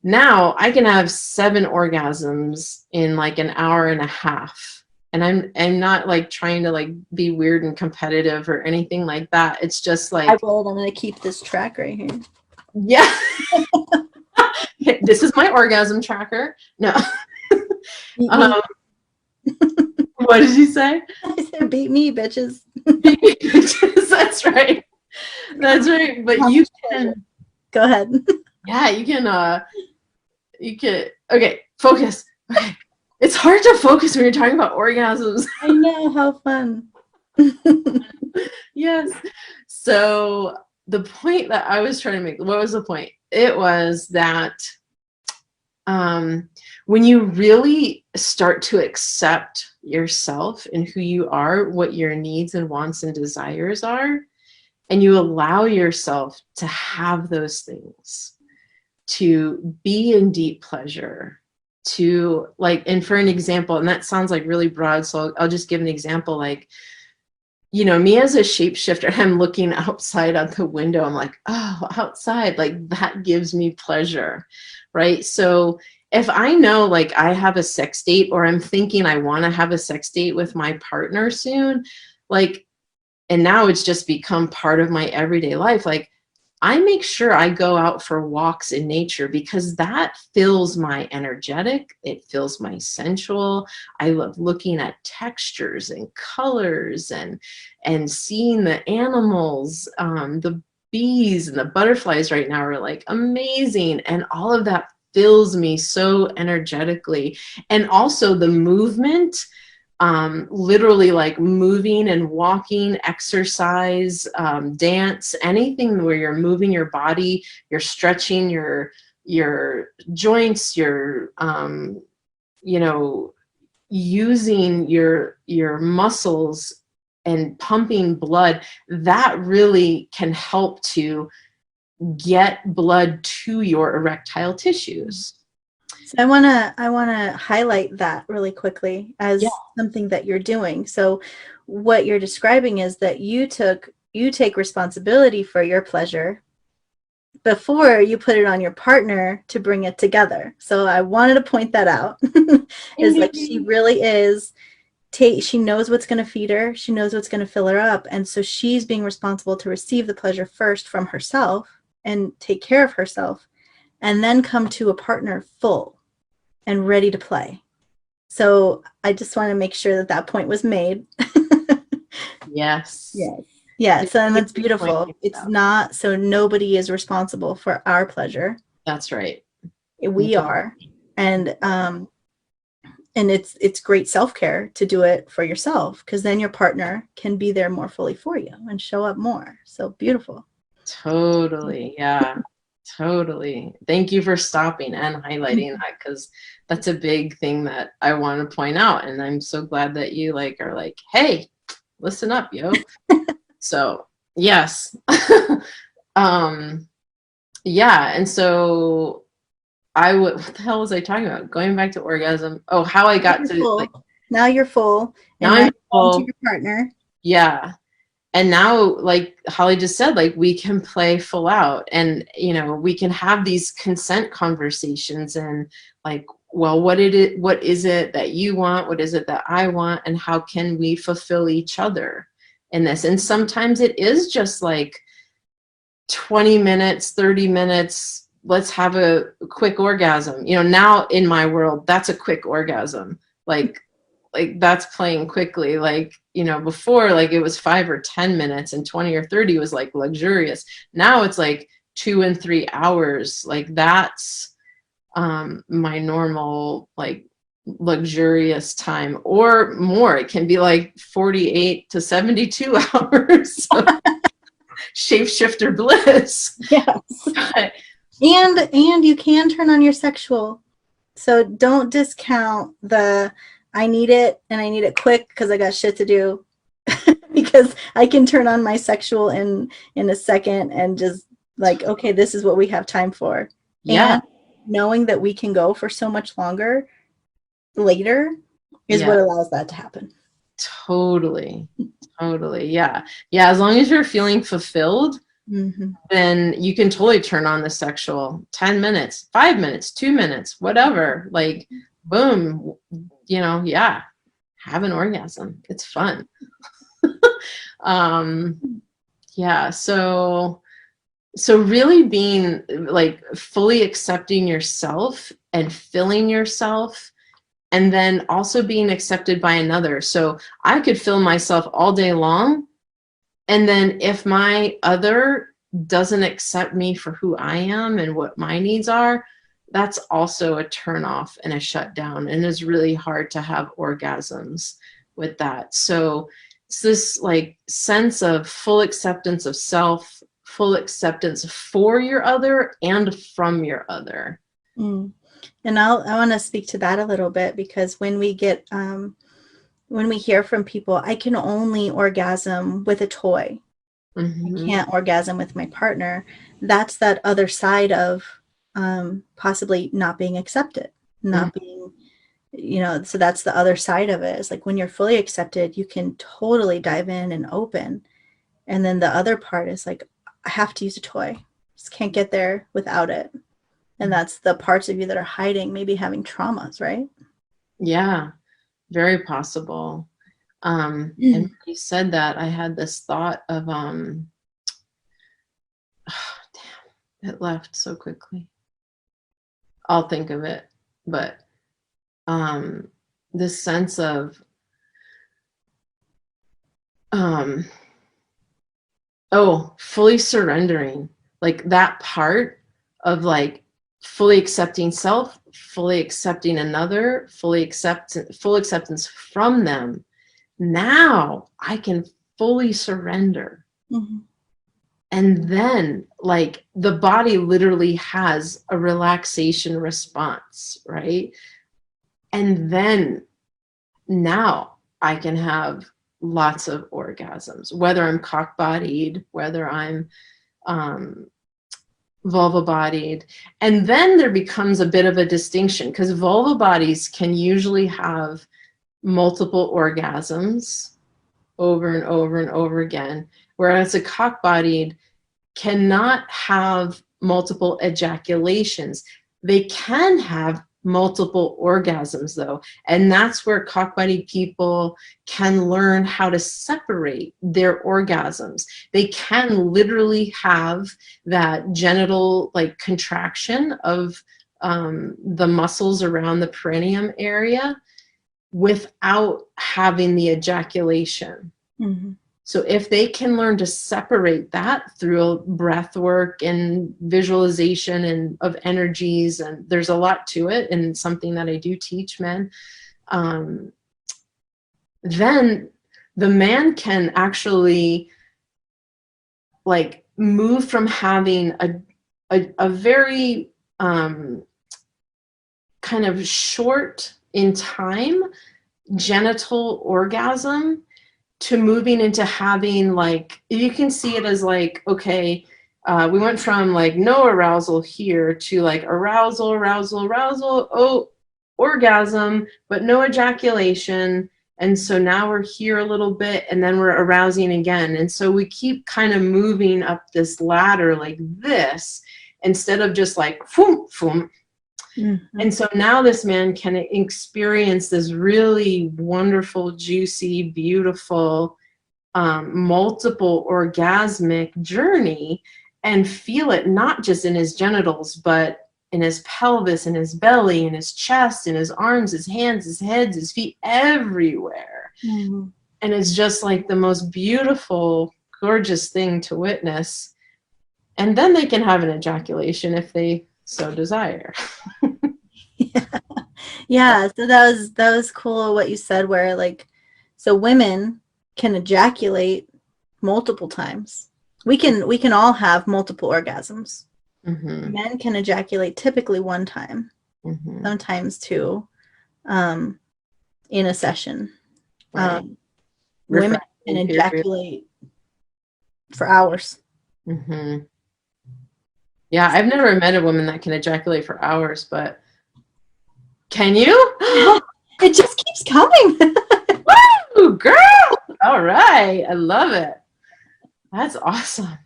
Now I can have 7 orgasms in like an hour and a half. And I'm not like trying to like be weird and competitive or anything like that. It's just like, I'm going to keep this track right here. Yeah. This is my orgasm tracker. No. What did you say? I said, beat me, bitches. That's right. That's right. But you can go ahead. Yeah, you can okay, focus. Okay. It's hard to focus when you're talking about orgasms. I know, how fun. Yes. So the point that I was trying to make, what was the point? It was that when you really start to accept yourself and who you are, what your needs and wants and desires are, and you allow yourself to have those things, to be in deep pleasure, to like, and for an example, and that sounds like really broad, so I'll just give an example. Like, you know, me as a shapeshifter, I'm looking outside out the window. I'm like, oh, outside, like that gives me pleasure, right? So if I know like I have a sex date, or I'm thinking I want to have a sex date with my partner soon, like, and now it's just become part of my everyday life, like, I make sure I go out for walks in nature, because that fills my energetic, it fills my sensual. I love looking at textures and colors and seeing the animals. The bees and the butterflies right now are like amazing, and all of that fills me so energetically. And also the movement, literally like moving and walking, exercise, dance, anything where you're moving your body, you're stretching your joints, you're you know, using your muscles and pumping blood, that really can help to get blood to your erectile tissues. So I want to highlight that really quickly as something that you're doing. So what you're describing is that you take responsibility for your pleasure before you put it on your partner to bring it together. So I wanted to point that out. Is like, she really is she knows what's going to feed her, she knows what's going to fill her up, and so she's being responsible to receive the pleasure first from herself and take care of herself, and then come to a partner full and ready to play. So I just want to make sure that that point was made. Yes. Yes. Yeah. So, and that's beautiful. It's not, so nobody is responsible for our pleasure. That's right. We are. And it's great self-care to do it for yourself, because then your partner can be there more fully for you and show up more. So beautiful. Totally. Yeah. Totally. Thank you for stopping and highlighting that, because that's a big thing that I want to point out. And I'm so glad that you like are like, hey, listen up, yo. So yes. Yeah. And so what the hell was I talking about? Going back to orgasm. Oh, how I got to like, now you're full. Now I'm full. To your partner. Yeah. And now, like Holly just said, like, we can play full out, and, you know, we can have these consent conversations, and like, well, what is it that you want? What is it that I want? And how can we fulfill each other in this? And sometimes it is just like 20 minutes, 30 minutes, let's have a quick orgasm. You know, now in my world, that's a quick orgasm. Like that's playing quickly. Like, you know, before, like it was 5 or 10 minutes, and 20 or 30 was like luxurious. Now it's like 2 and 3 hours. Like that's my normal, like, luxurious time, or more. It can be like 48 to 72 hours of shapeshifter bliss. Yes. But, And you can turn on your sexual. So don't discount the I need it and I need it quick because I got shit to do. Because I can turn on my sexual in a second and just like, okay, this is what we have time for. yeah. And knowing that we can go for so much longer later is Yeah. what allows that to happen. Totally. Totally. Yeah. Yeah. As long as you're feeling fulfilled, then you can totally turn on the sexual. 10 minutes, 5 minutes, 2 minutes, whatever. Like, boom, you know, yeah. Have an orgasm. It's fun. Yeah. So really being like fully accepting yourself and filling yourself, and then also being accepted by another. So I could fill myself all day long, and then if my other doesn't accept me for who I am and what my needs are, that's also a turnoff and a shutdown, and it's really hard to have orgasms with that. So it's this like sense of full acceptance of self, full acceptance for your other and from your other. And I want to speak to that a little bit, because when we get when we hear from people, I can only orgasm with a toy. I can't orgasm with my partner. That's that other side of possibly not being accepted, not being, you know, so that's the other side of it. It's like when you're fully accepted, you can totally dive in and open. And then the other part is like, I have to use a toy. Just can't get there without it. And that's the parts of you that are hiding, maybe having traumas, right? Yeah, very possible. And when you said that, I had this thought of, oh, damn, it left so quickly. I'll think of it, but this sense of, fully surrendering, like that part of like fully accepting self, fully accepting another, full acceptance from them. Now I can fully surrender. And then like the body literally has a relaxation response, right? And then now I can have lots of orgasms, whether I'm cock-bodied, whether I'm vulva-bodied. And then there becomes a bit of a distinction, because vulva bodies can usually have multiple orgasms over and over and over again, whereas a cock-bodied cannot have multiple ejaculations. They can have multiple orgasms though, and that's where cock-bodied people can learn how to separate their orgasms. They can literally have that genital like contraction of the muscles around the perineum area without having the ejaculation. So if they can learn to separate that through breath work and visualization and of energies, and there's a lot to it, and something that I do teach men, then the man can actually like move from having a very kind of short in time genital orgasm to moving into having like, you can see it as like, okay, we went from like no arousal here to like arousal, oh, orgasm, but no ejaculation. And so now we're here a little bit, and then we're arousing again. And so we keep kind of moving up this ladder like this, instead of just like, foom, foom. And so now this man can experience this really wonderful, juicy, beautiful, multiple orgasmic journey. and feel it not just in his genitals, but in his pelvis, in his belly, in his chest, in his arms, his hands, his head, his feet, everywhere. Mm-hmm. And it's just like the most beautiful, gorgeous thing to witness. And then they can have an ejaculation if they so desire. Yeah, so that was cool what you said, where like, so women can ejaculate multiple times. We can all have multiple orgasms. Mm-hmm. Men can ejaculate typically one time, Mm-hmm. sometimes two, in a session. Right. Women can Refractory period. ejaculate for hours. Mm-hmm. Yeah, I've never met a woman that can ejaculate for hours, but can you? It just keeps coming. Woo, girl! All right, I love it. That's awesome.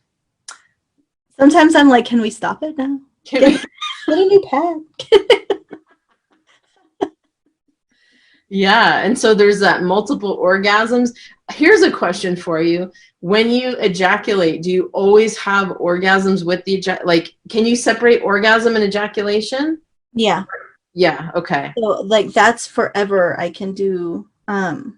Sometimes I'm like, can we stop it now? Get a new pad. Yeah, and so there's that multiple orgasms. Here's a question for you. When you ejaculate, do you always have orgasms with the like, can you separate orgasm and ejaculation? Yeah. Yeah, okay. So like that's forever I can do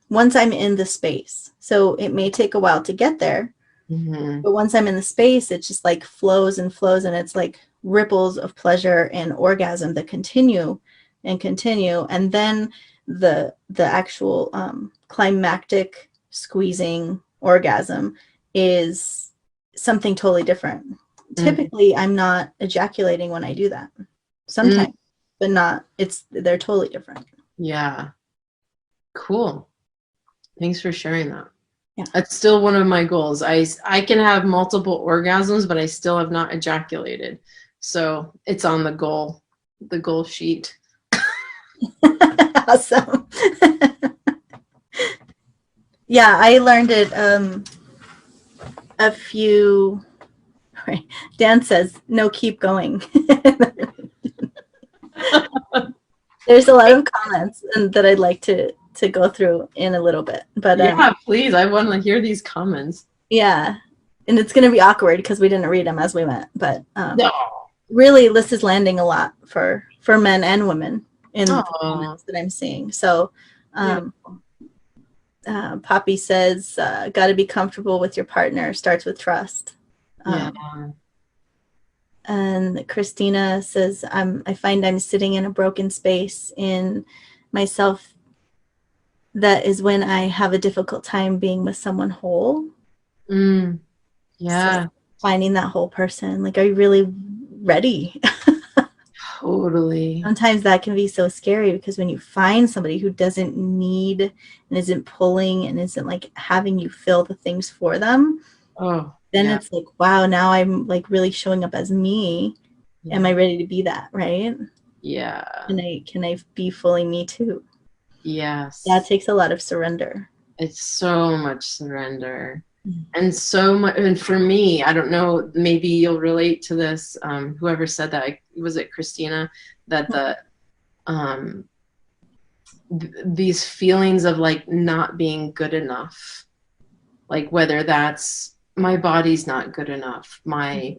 once I'm in the space. So it may take a while to get there, Mm-hmm. but once I'm in the space, it just like flows and flows, and it's like ripples of pleasure and orgasm that continue and continue. And then the actual climactic squeezing orgasm is something totally different. Typically, I'm not ejaculating when I do that. Sometimes, but not. They're totally different. Yeah. Cool. Thanks for sharing that. Yeah. That's still one of my goals. I can have multiple orgasms, but I still have not ejaculated. So it's on the goal sheet. Awesome. Yeah, I learned it a few. Dan says, no, keep going. There's a lot of comments that I'd like to go through in a little bit. But yeah, please. I want to hear these comments. Yeah. And it's going to be awkward because we didn't read them as we went. But No. really, this is landing a lot for men and women in the comments that I'm seeing. So Poppy says, got to be comfortable with your partner. Starts with trust. Yeah. And Christina says, I find I'm sitting in a broken space in myself. That is when I have a difficult time being with someone whole. Yeah. So finding that whole person. Like, are you really ready? Totally. Sometimes that can be so scary, because when you find somebody who doesn't need and isn't pulling and isn't like having you fill the things for them, then it's like, wow, now I'm like really showing up as me. Yeah. Am I ready to be that? Right? Yeah. Can I be fully me too? Yes. That takes a lot of surrender. It's so much surrender. And so much, and for me, I don't know, maybe you'll relate to this. Whoever said that, was it Christina? That these feelings of like not being good enough, like whether that's my body's not good enough, my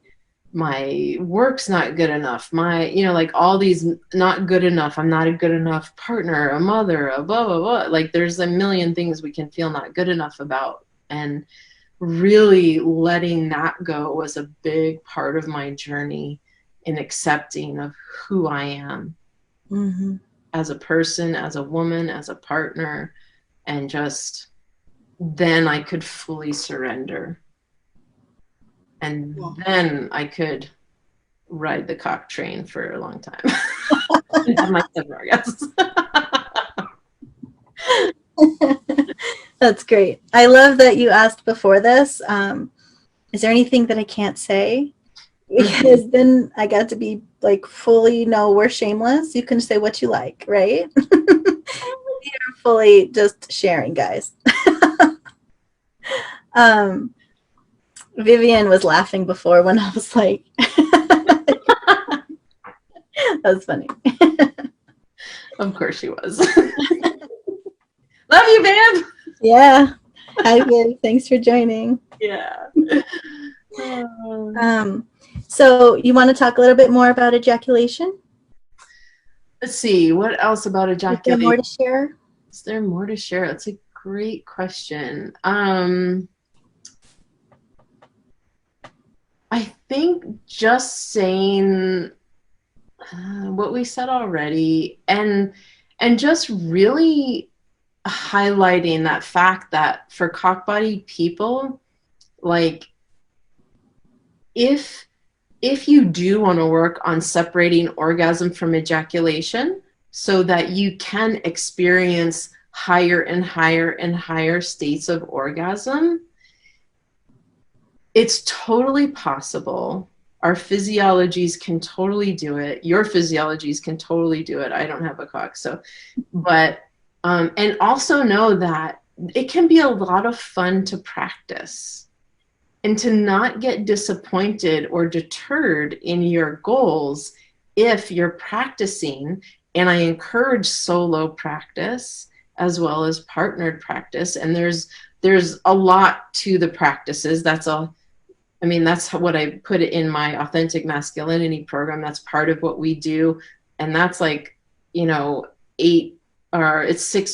work's not good enough, like all these not good enough, I'm not a good enough partner, a mother, a blah, blah, blah. Like there's a million things we can feel not good enough about. And really letting that go was a big part of my journey in accepting of who I am as a person, as a woman, as a partner, and just then I could fully surrender. And then I could ride the cock train for a long time. And have my 7 orgasms. That's great. I love that you asked before this, is there anything that I can't say? Because then I got to be like fully, no, we're shameless. You can say what you like, right? You're fully just sharing, guys. Vivian was laughing before when I was like, that was funny. Of course she was. Love you, Viv. Yeah. Hi, Viv. Thanks for joining. Yeah. So you want to talk a little bit more about ejaculation? Let's see, what else about Is there more ejaculation? to share? Is there more to share? That's a great question. I think just saying what we said already, and just really highlighting that fact that for cock-bodied people, like if you do want to work on separating orgasm from ejaculation so that you can experience higher and higher and higher states of orgasm, it's totally possible. Our physiologies can totally do it. Your physiologies can totally do it. I don't have a cock, so, but, and also know that it can be a lot of fun to practice and to not get disappointed or deterred in your goals if you're practicing. And I encourage solo practice as well as partnered practice. And there's a lot to the practices. That's what I put in my authentic masculinity program. That's part of what we do. And that's like, 6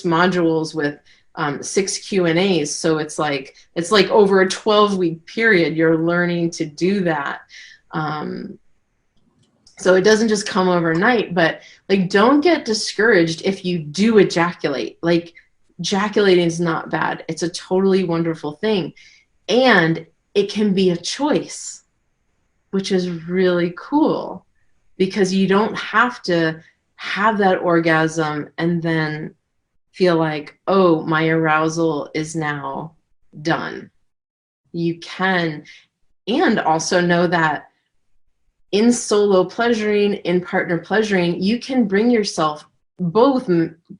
modules with 6 Q&As. So it's like over a 12-week period, you're learning to do that. So it doesn't just come overnight, but like, don't get discouraged if you do ejaculate. Like, ejaculating is not bad. It's a totally wonderful thing. And it can be a choice, which is really cool, because you don't have to have that orgasm and then feel like, oh, my arousal is now done. You can, and also know that in solo pleasuring, in partner pleasuring, you can bring yourself, both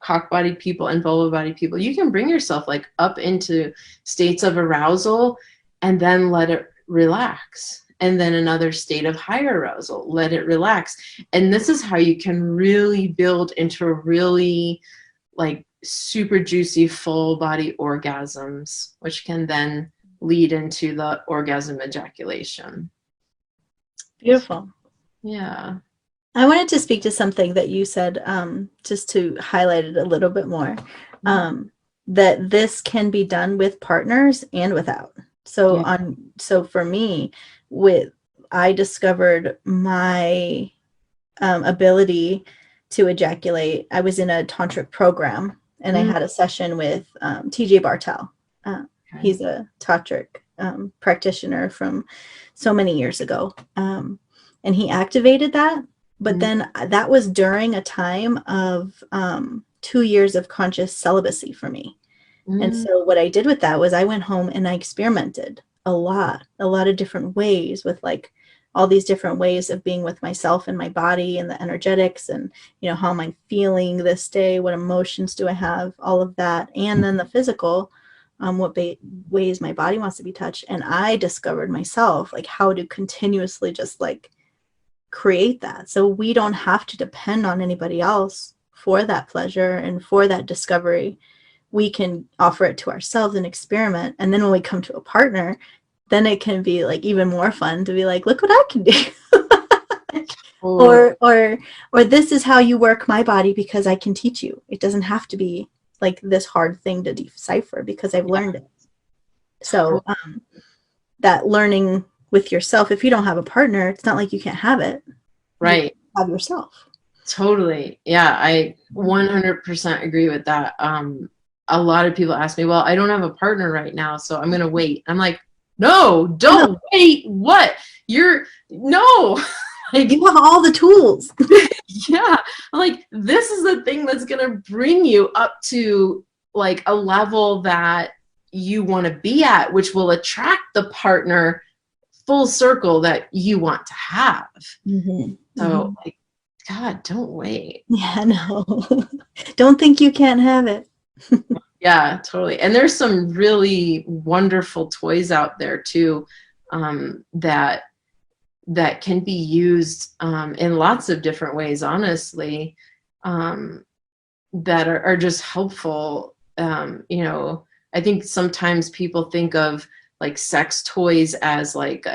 cock-bodied people and vulva-bodied people, you can bring yourself like up into states of arousal and then let it relax. And then another state of higher arousal, let it relax. And this is how you can really build into a really like super juicy full body orgasms, which can then lead into the orgasm ejaculation. Beautiful. Yeah. I wanted to speak to something that you said, just to highlight it a little bit more, that this can be done with partners and without. So Yeah. so for me, I discovered my ability to ejaculate. I was in a tantric program, and I had a session with TJ Bartel. He's a tantric practitioner from so many years ago, and he activated that. But then that was during a time of 2 years of conscious celibacy for me. And so what I did with that was I went home and I experimented a lot of different ways with like all these different ways of being with myself and my body and the energetics and, how am I feeling this day? What emotions do I have? All of that. And then the physical, what ways my body wants to be touched. And I discovered myself like how to continuously just like create that. So we don't have to depend on anybody else for that pleasure and for that discovery. We can offer it to ourselves and experiment. And then when we come to a partner, then it can be like even more fun to be like, look what I can do. Or this is how you work my body because I can teach you. It doesn't have to be like this hard thing to decipher because I've learned it. So that learning with yourself, if you don't have a partner, it's not like you can't have it. Right. You have yourself. Totally. Yeah, I 100% agree with that. A lot of people ask me, well, I don't have a partner right now, so I'm going to wait. I'm like, no, don't wait. What? No. Like, you have all the tools. Yeah. I'm like, this is the thing that's going to bring you up to like a level that you want to be at, which will attract the partner full circle that you want to have. So like, God, don't wait. Yeah, no. Don't think you can't have it. Yeah, totally. And there's some really wonderful toys out there too, that can be used in lots of different ways, honestly, that are just helpful. I think sometimes people think of like sex toys as like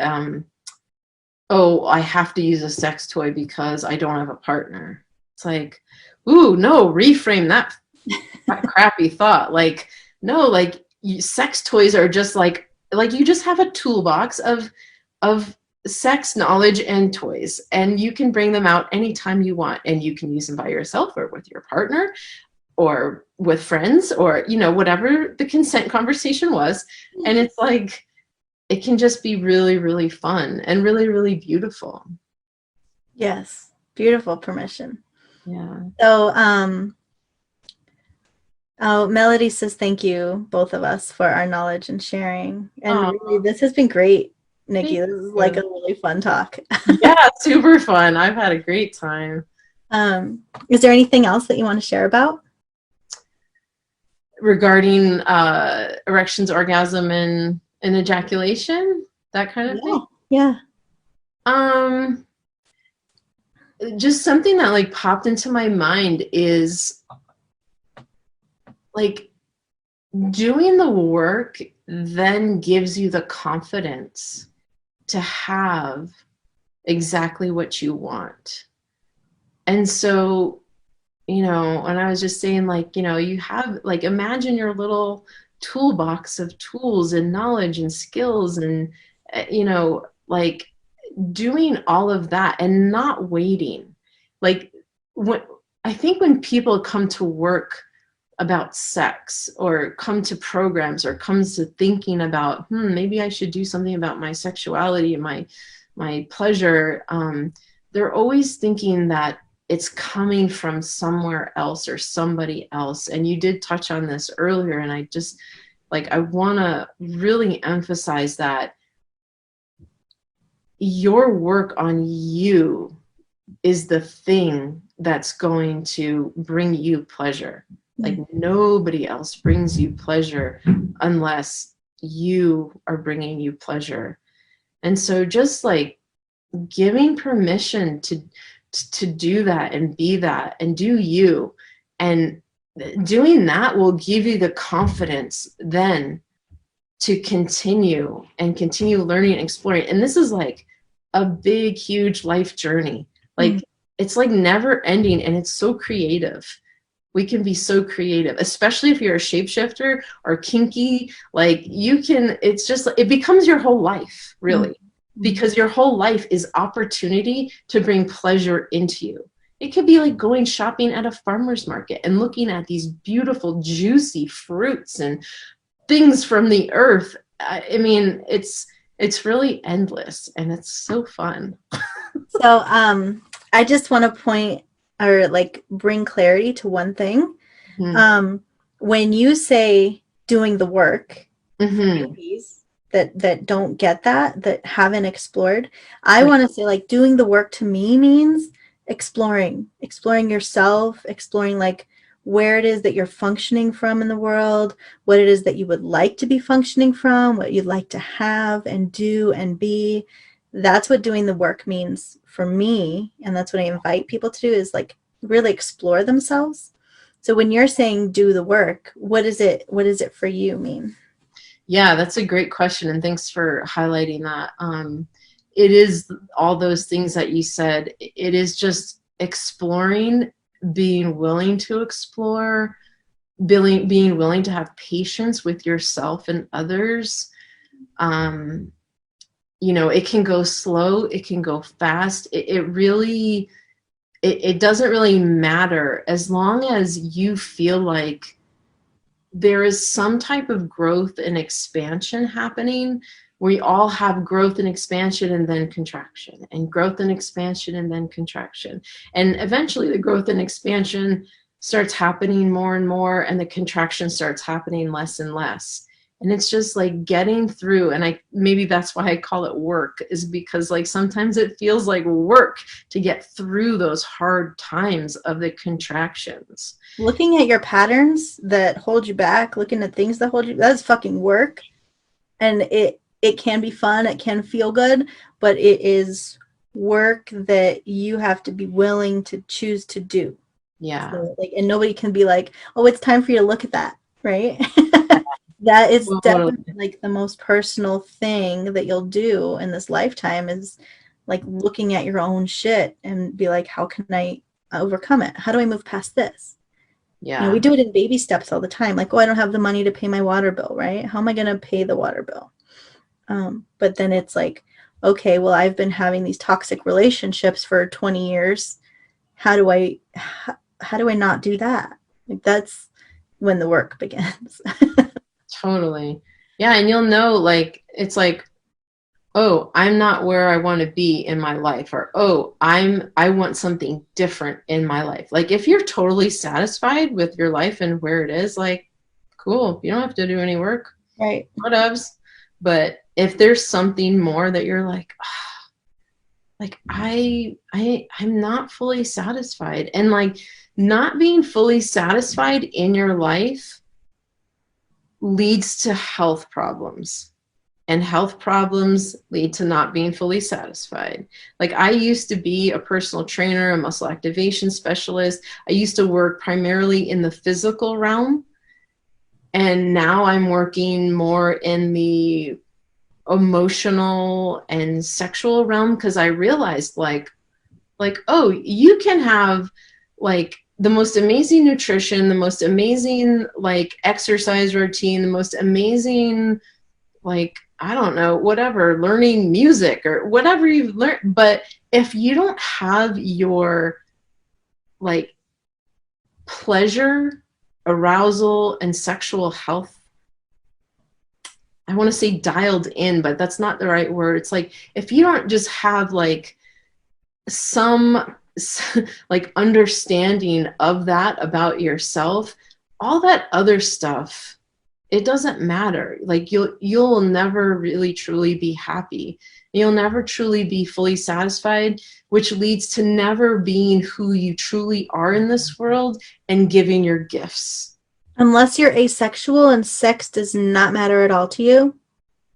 oh, I have to use a sex toy because I don't have a partner. It's like, ooh, no, reframe that crappy thought. Like, no, like sex toys are just like you just have a toolbox of sex knowledge and toys, and you can bring them out anytime you want, and you can use them by yourself or with your partner or with friends, or whatever the consent conversation was. And it's like, it can just be really, really fun and really, really beautiful. Yes, beautiful permission. Yeah. So, oh, Melody says thank you, both of us, for our knowledge and sharing. And Oh, really, this has been great, Nikki. thank This is like a you. really fun talk. Yeah, super fun. I've had a great time. Is there anything else that you want to share about? Regarding erections, orgasm, and ejaculation, that kind of thing. Yeah. Um, just something that like popped into my mind is like doing the work then gives you the confidence to have exactly what you want. And so, and I was just saying, like, you have, like, imagine your little toolbox of tools and knowledge and skills and, like doing all of that and not waiting. Like, I think when people come to work about sex or come to programs or comes to thinking about, maybe I should do something about my sexuality and my pleasure, they're always thinking that it's coming from somewhere else or somebody else. And you did touch on this earlier, and I just I want to really emphasize that your work on you is the thing that's going to bring you pleasure. Like, nobody else brings you pleasure unless you are bringing you pleasure. And so just like giving permission to do that and be that and do you, and doing that will give you the confidence then to continue learning and exploring. And this is like a big, huge life journey. Like, it's like never ending, and it's so creative. We can be so creative, especially if you're a shapeshifter or kinky. Like, it's just, it becomes your whole life, really, because your whole life is opportunity to bring pleasure into you. It could be like going shopping at a farmer's market and looking at these beautiful, juicy fruits and things from the earth. I mean, it's really endless, and it's so fun. So, I just want to point or like bring clarity to one thing. When you say doing the work, that don't get that haven't explored, I want to say, like, doing the work to me means exploring yourself, exploring like where it is that you're functioning from in the world, what it is that you would like to be functioning from, what you'd like to have and do and be. That's what doing the work means for me, and that's what I invite people to do, is like really explore themselves. So when you're saying do the work, what is it for you mean? Yeah, that's a great question, and thanks for highlighting that. It is all those things that you said. It is just exploring, being willing to explore, being willing to have patience with yourself and others. It can go slow, it can go fast. It doesn't really matter, as long as you feel like there is some type of growth and expansion happening. We all have growth and expansion and then contraction, and growth and expansion and then contraction. And eventually the growth and expansion starts happening more and more, and the contraction starts happening less and less. And it's just like getting through. And maybe that's why I call it work, is because like sometimes it feels like work to get through those hard times of the contractions. Looking at your patterns that hold you back, looking at things that hold you, that's fucking work. And it can be fun, it can feel good, but it is work that you have to be willing to choose to do. Yeah. So, like, and nobody can be like, oh, it's time for you to look at that, right? That is definitely like the most personal thing that you'll do in this lifetime, is like looking at your own shit and be like, how can I overcome it? How do I move past this? Yeah. We do it in baby steps all the time. Like, oh, I don't have the money to pay my water bill, right? How am I going to pay the water bill? But then it's like, okay, well, I've been having these toxic relationships for 20 years. How do I not do that? Like, that's when the work begins. Totally. Yeah. And you'll know, like, it's like, oh, I'm not where I want to be in my life, or, oh, I want something different in my life. Like, if you're totally satisfied with your life and where it is, like, cool. You don't have to do any work. Right. Whatevs. But if there's something more that you're like, oh, like I'm not fully satisfied, and like not being fully satisfied in your life leads to health problems. And health problems lead to not being fully satisfied. Like, I used to be a personal trainer, a muscle activation specialist. I used to work primarily in the physical realm. And now I'm working more in the emotional and sexual realm, because I realized like, oh, you can have like the most amazing nutrition, the most amazing like exercise routine, the most amazing, like, I don't know, whatever, learning music or whatever you've learned. But if you don't have your like pleasure, arousal, and sexual health, I want to say dialed in, but that's not the right word. It's like, if you don't just have like some like understanding of that about yourself, all that other stuff, it doesn't matter. Like, you'll never really truly be happy. You'll never truly be fully satisfied, which leads to never being who you truly are in this world and giving your gifts. Unless you're asexual and sex does not matter at all to you,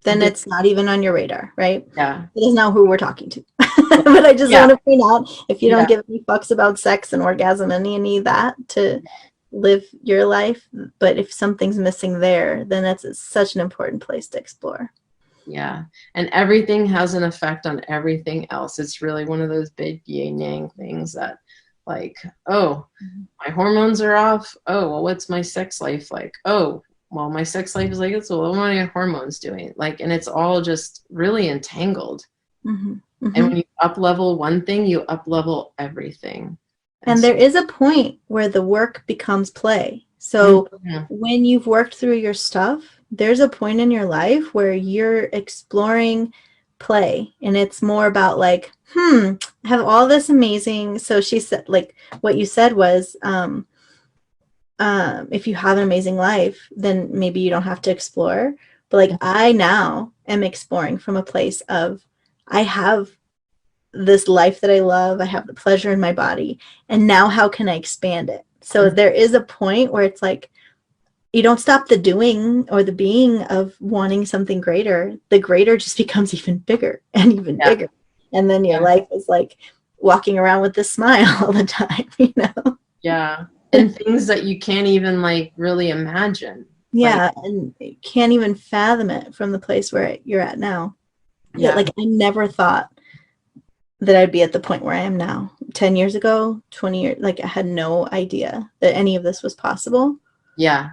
then it's not even on your radar, right? Yeah. It is not who we're talking to. But I just want to point out, if you don't give any fucks about sex and orgasm and any of that to live your life, but if something's missing there, then that's such an important place to explore. Yeah. And everything has an effect on everything else. It's really one of those big yin yang things that, like, oh, my hormones are off. Oh, well, what's my sex life like? Oh, well, my sex life is like this. Well, what are my hormones doing? Like, and it's all just really entangled. Mm-hmm. Mm-hmm. And when you up level one thing, you up level everything. And there is a point where the work becomes play. So when you've worked through your stuff, there's a point in your life where you're exploring play, and it's more about like, I have all this amazing. So she said, like, what you said was, if you have an amazing life, then maybe you don't have to explore. But like, I now am exploring from a place of, I have this life that I love. I have the pleasure in my body. And now how can I expand it? So there is a point where it's like, you don't stop the doing or the being of wanting something greater. The greater just becomes even bigger and even bigger. And then your life is like walking around with this smile all the time, you know? Yeah. And things that you can't even like really imagine. Yeah. And you can't even fathom it from the place where you're at now. Yeah. Like, I never thought that I'd be at the point where I am now. 10 years ago, 20 years, like, I had no idea that any of this was possible. Yeah.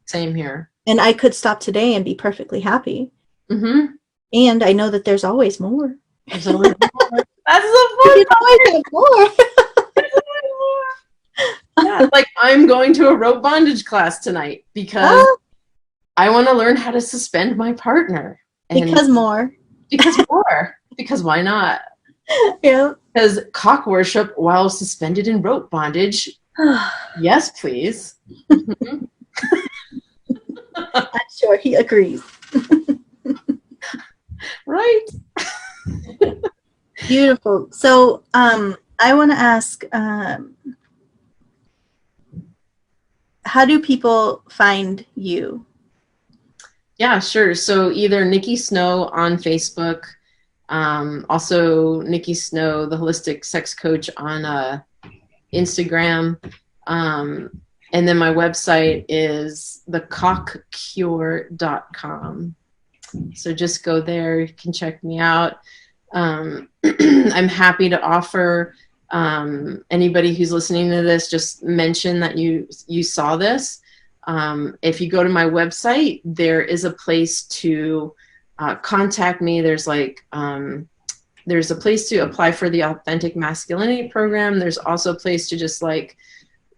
Same here. And I could stop today and be perfectly happy. Mm-hmm. And I know that there's always more. There's always more. That's the fun part. More. Yeah, like, I'm going to a rope bondage class tonight because I want to learn how to suspend my partner. Because more. Because why not? Yeah. Because cock worship while suspended in rope bondage. Yes, please. I'm sure he agrees. Right. Beautiful. So I want to ask, how do people find you? Yeah, sure. So either Nikki Snow on Facebook, also Nikki Snow, the holistic sex coach, on Instagram. And then my website is thecockcure.com. So just go there. You can check me out. I'm happy to offer anybody who's listening to this, just mention that you saw this. If you go to my website, there is a place to contact me. There's like there's a place to apply for the Authentic Masculinity program. There's also a place to just like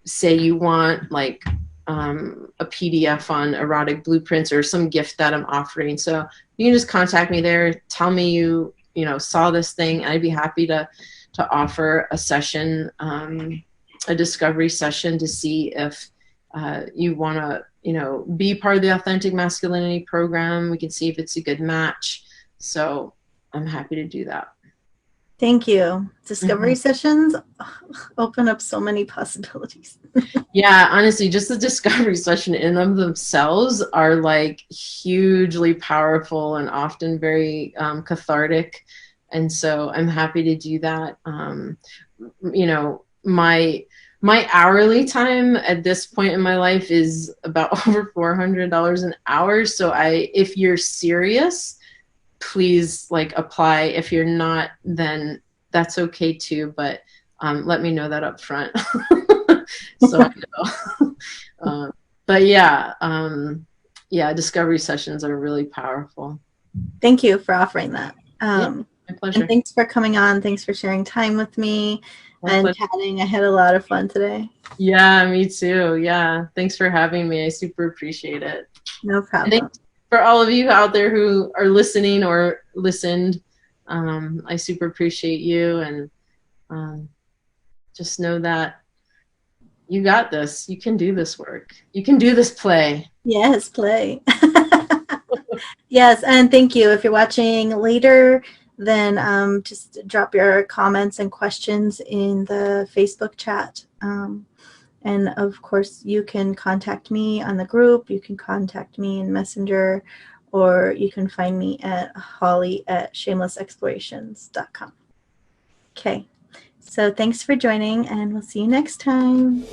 say you want like a PDF on erotic blueprints or some gift that I'm offering. So you can just contact me there. Tell me you saw this thing. I'd be happy to offer a session, a discovery session, to see if you want to be part of the Authentic Masculinity program. We can see if it's a good match. So I'm happy to do that. Thank you. Discovery sessions open up so many possibilities. Yeah, honestly, just the discovery session in of themselves are like hugely powerful and often very cathartic. And so I'm happy to do that. My hourly time at this point in my life is about over $400 an hour. So if you're serious, please like apply. If you're not, then that's okay too. But let me know that up front. So I know. But yeah, discovery sessions are really powerful. Thank you for offering that. Yeah, my pleasure. And thanks for coming on. Thanks for sharing time with me and chatting. I had a lot of fun today. Yeah, me too. Yeah, thanks for having me. I super appreciate it. No problem. For all of you out there who are listening or listened, I super appreciate you, and just know that you got this. You can do this work. You can do this play. Yes, play. Yes, and thank you. If you're watching later, then just drop your comments and questions in the Facebook chat. And of course, you can contact me on the group. You can contact me in Messenger, or you can find me at holly@shamelessexplorations.com. Okay, so thanks for joining, and we'll see you next time.